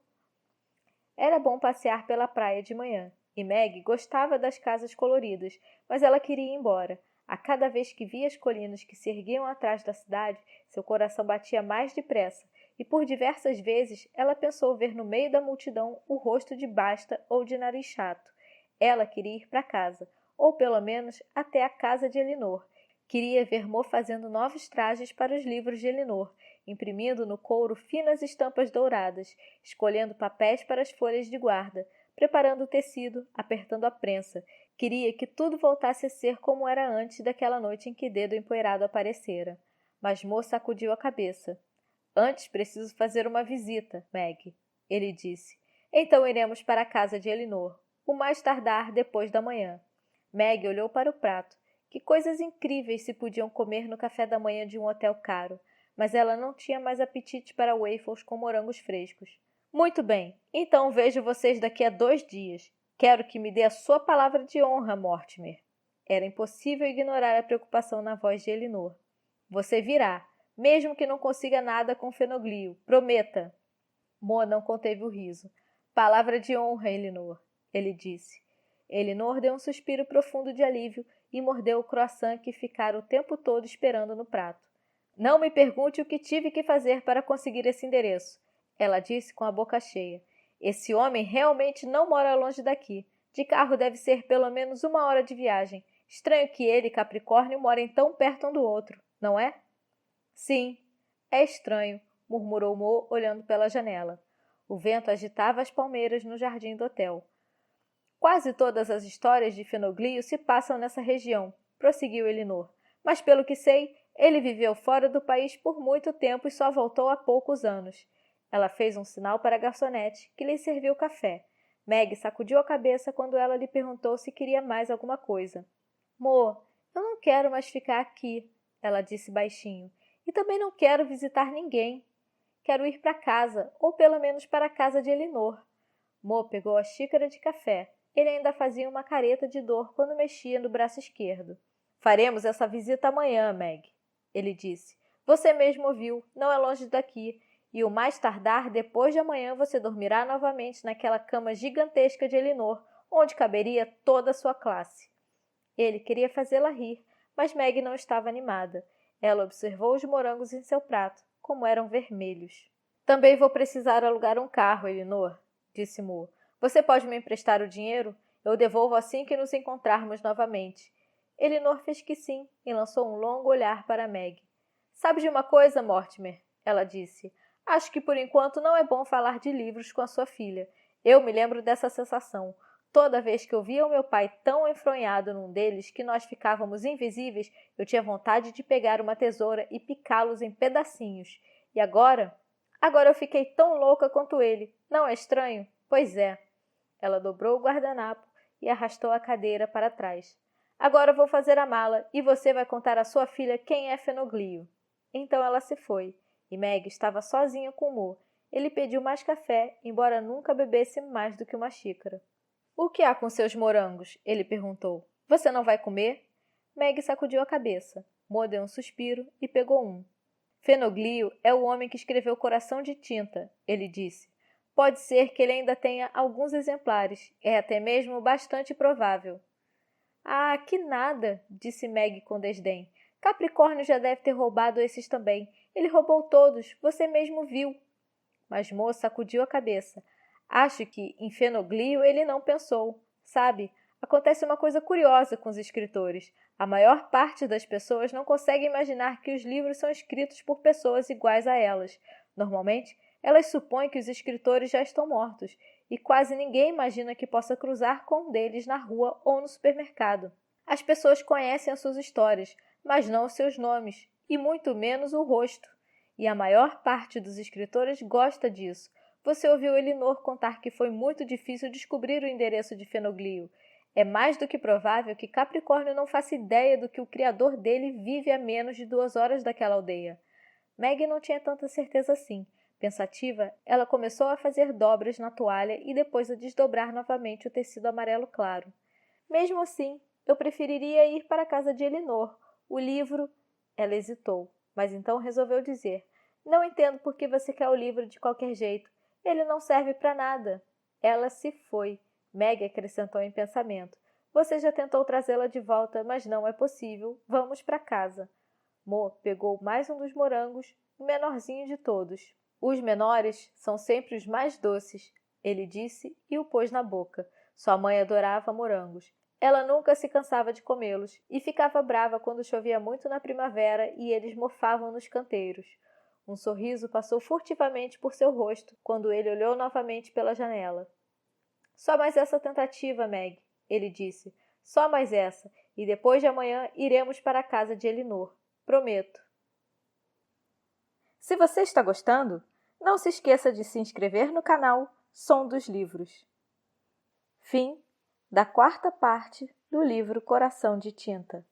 Era bom passear pela praia de manhã, e Meg gostava das casas coloridas, mas ela queria ir embora. A cada vez que via as colinas que se erguiam atrás da cidade, seu coração batia mais depressa, e por diversas vezes ela pensou ver no meio da multidão o rosto de Basta ou de Nariz Chato. Ela queria ir para casa, ou pelo menos até a casa de Elinor. Queria ver Mo fazendo novos trajes para os livros de Elinor, imprimindo no couro finas estampas douradas, escolhendo papéis para as folhas de guarda, preparando o tecido, apertando a prensa. Queria que tudo voltasse a ser como era antes daquela noite em que Dedo Empoeirado aparecera. Mas Mo sacudiu a cabeça. Antes preciso fazer uma visita, Meg, ele disse. Então iremos para a casa de Elinor, o mais tardar depois da manhã. Meg olhou para o prato. Que coisas incríveis se podiam comer no café da manhã de um hotel caro, mas ela não tinha mais apetite para waffles com morangos frescos. Muito bem, então vejo vocês daqui a 2 dias. Quero que me dê a sua palavra de honra, Mortimer. Era impossível ignorar a preocupação na voz de Elinor. Você virá, mesmo que não consiga nada com Fenoglio. Prometa. Mo não conteve o riso. Palavra de honra, Elinor, ele disse. Elinor deu um suspiro profundo de alívio e mordeu o croissant que ficara o tempo todo esperando no prato. Não me pergunte o que tive que fazer para conseguir esse endereço, ela disse com a boca cheia. Esse homem realmente não mora longe daqui. De carro deve ser pelo menos 1 hora de viagem. Estranho que ele e Capricórnio morem tão perto um do outro, não é? Sim, é estranho, murmurou Mo olhando pela janela. O vento agitava as palmeiras no jardim do hotel. Quase todas as histórias de Fenoglio se passam nessa região, prosseguiu Elinor. Mas pelo que sei, ele viveu fora do país por muito tempo e só voltou há poucos anos. Ela fez um sinal para a garçonete, que lhe serviu café. Meg sacudiu a cabeça quando ela lhe perguntou se queria mais alguma coisa. Mo, eu não quero mais ficar aqui, ela disse baixinho. E também não quero visitar ninguém. Quero ir para casa, ou pelo menos para a casa de Elinor. Mo pegou a xícara de café. Ele ainda fazia uma careta de dor quando mexia no braço esquerdo. Faremos essa visita amanhã, Meg, ele disse. Você mesmo ouviu, não é longe daqui. E o mais tardar, depois de amanhã, você dormirá novamente naquela cama gigantesca de Elinor, onde caberia toda a sua classe. Ele queria fazê-la rir, mas Meg não estava animada. Ela observou os morangos em seu prato, como eram vermelhos. Também vou precisar alugar um carro, Elinor, disse Mo. Você pode me emprestar o dinheiro? Eu devolvo assim que nos encontrarmos novamente. Elinor fez que sim e lançou um longo olhar para Meg. Sabe de uma coisa, Mortimer? Ela disse. Acho que por enquanto não é bom falar de livros com a sua filha. Eu me lembro dessa sensação. Toda vez que eu via o meu pai tão enfronhado num deles que nós ficávamos invisíveis, eu tinha vontade de pegar uma tesoura e picá-los em pedacinhos. E agora? Agora eu fiquei tão louca quanto ele. Não é estranho? Pois é. Ela dobrou o guardanapo e arrastou a cadeira para trás. Agora vou fazer a mala e você vai contar à sua filha quem é Fenoglio. Então ela se foi, e Meg estava sozinha com Mo. Ele pediu mais café, embora nunca bebesse mais do que uma xícara. O que há com seus morangos? Ele perguntou. Você não vai comer? Meg sacudiu a cabeça. Mo deu um suspiro e pegou um. Fenoglio é o homem que escreveu Coração de Tinta, ele disse. Pode ser que ele ainda tenha alguns exemplares. É até mesmo bastante provável. Ah, que nada, disse Meg com desdém. Capricórnio já deve ter roubado esses também. Ele roubou todos, você mesmo viu. Mas Mo sacudiu a cabeça. Acho que em Fenoglio ele não pensou. Sabe, acontece uma coisa curiosa com os escritores. A maior parte das pessoas não consegue imaginar que os livros são escritos por pessoas iguais a elas. Normalmente, elas supõem que os escritores já estão mortos, e quase ninguém imagina que possa cruzar com um deles na rua ou no supermercado. As pessoas conhecem as suas histórias, mas não os seus nomes, e muito menos o rosto. E a maior parte dos escritores gosta disso. Você ouviu Elinor contar que foi muito difícil descobrir o endereço de Fenoglio. É mais do que provável que Capricórnio não faça ideia do que o criador dele vive a menos de 2 horas daquela aldeia. Meg não tinha tanta certeza assim. Pensativa, ela começou a fazer dobras na toalha e depois a desdobrar novamente o tecido amarelo claro. Mesmo assim, eu preferiria ir para a casa de Elinor. O livro... Ela hesitou, mas então resolveu dizer. Não entendo por que você quer o livro de qualquer jeito. Ele não serve para nada. Ela se foi. Meg acrescentou em pensamento. Você já tentou trazê-la de volta, mas não é possível. Vamos para casa. Mo pegou mais um dos morangos, o menorzinho de todos. Os menores são sempre os mais doces, ele disse e o pôs na boca. Sua mãe adorava morangos. Ela nunca se cansava de comê-los e ficava brava quando chovia muito na primavera e eles mofavam nos canteiros. Um sorriso passou furtivamente por seu rosto quando ele olhou novamente pela janela. Só mais essa tentativa, Meg, ele disse. Só mais essa, e depois de amanhã iremos para a casa de Elinor. Prometo. Se você está gostando, não se esqueça de se inscrever no canal Som dos Livros. Fim da 4ª parte do livro Coração de Tinta.